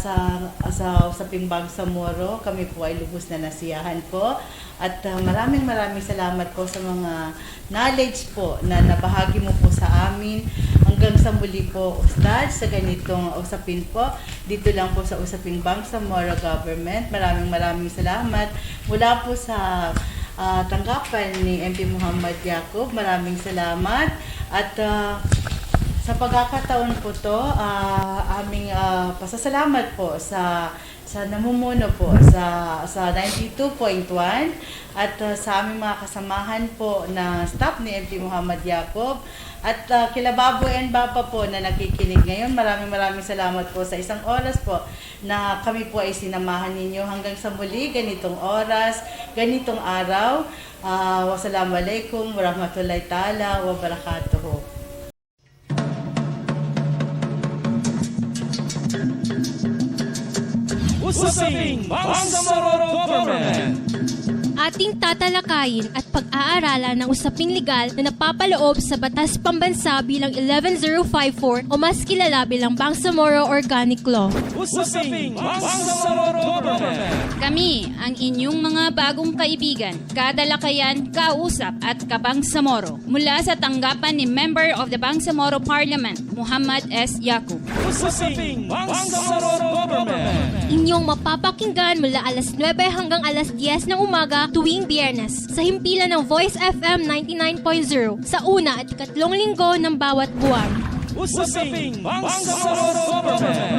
Pimbang Samoro, kami po ay lubos na nasiyahan po. At maraming salamat po sa mga knowledge po na nabahagi mo po sa amin. Hanggang sa muli po, Ustad, sa ganitong usapin po. Dito lang po sa Usaping Bangsamoro Government. Maraming salamat. Mula po sa tanggapan ni MP Muhammad Yaqub, maraming salamat. At sa pagkakataon po to, aming pasasalamat po sa namumuno po sa 92.1 at sa aming mga kasamahan po na staff ni MP Muhammad Yaqub at kila Babu and Bapa po na nakikinig ngayon. Maraming salamat po sa isang oras po na kami po ay sinamahan ninyo hanggang sa muli, ganitong oras, ganitong araw. Wassalamualaikum warahmatullahi ta'ala wabarakatuhu. Usaping Bangsamoro Government. Ating tatalakayin at pag-aaralan ng usaping legal na napapaloob sa Batas Pambansa bilang 11054 o mas kilala bilang Bangsamoro Organic Law. Usaping Bangsamoro Government. Kami ang inyong mga bagong kaibigan, kadalakayan, kausap at kabangsamoro mula sa tanggapan ni Member of the Bangsamoro Parliament, Muhammad S. Yaqub. Usaping Bangsamoro Government. Inyong mapapakinggan mula alas 9 hanggang alas 10 ng umaga tuwing Biyernes sa himpilan ng Voice FM 99.0 sa una at ikatlong linggo ng bawat buwan. Usaping Bangsamoro Government.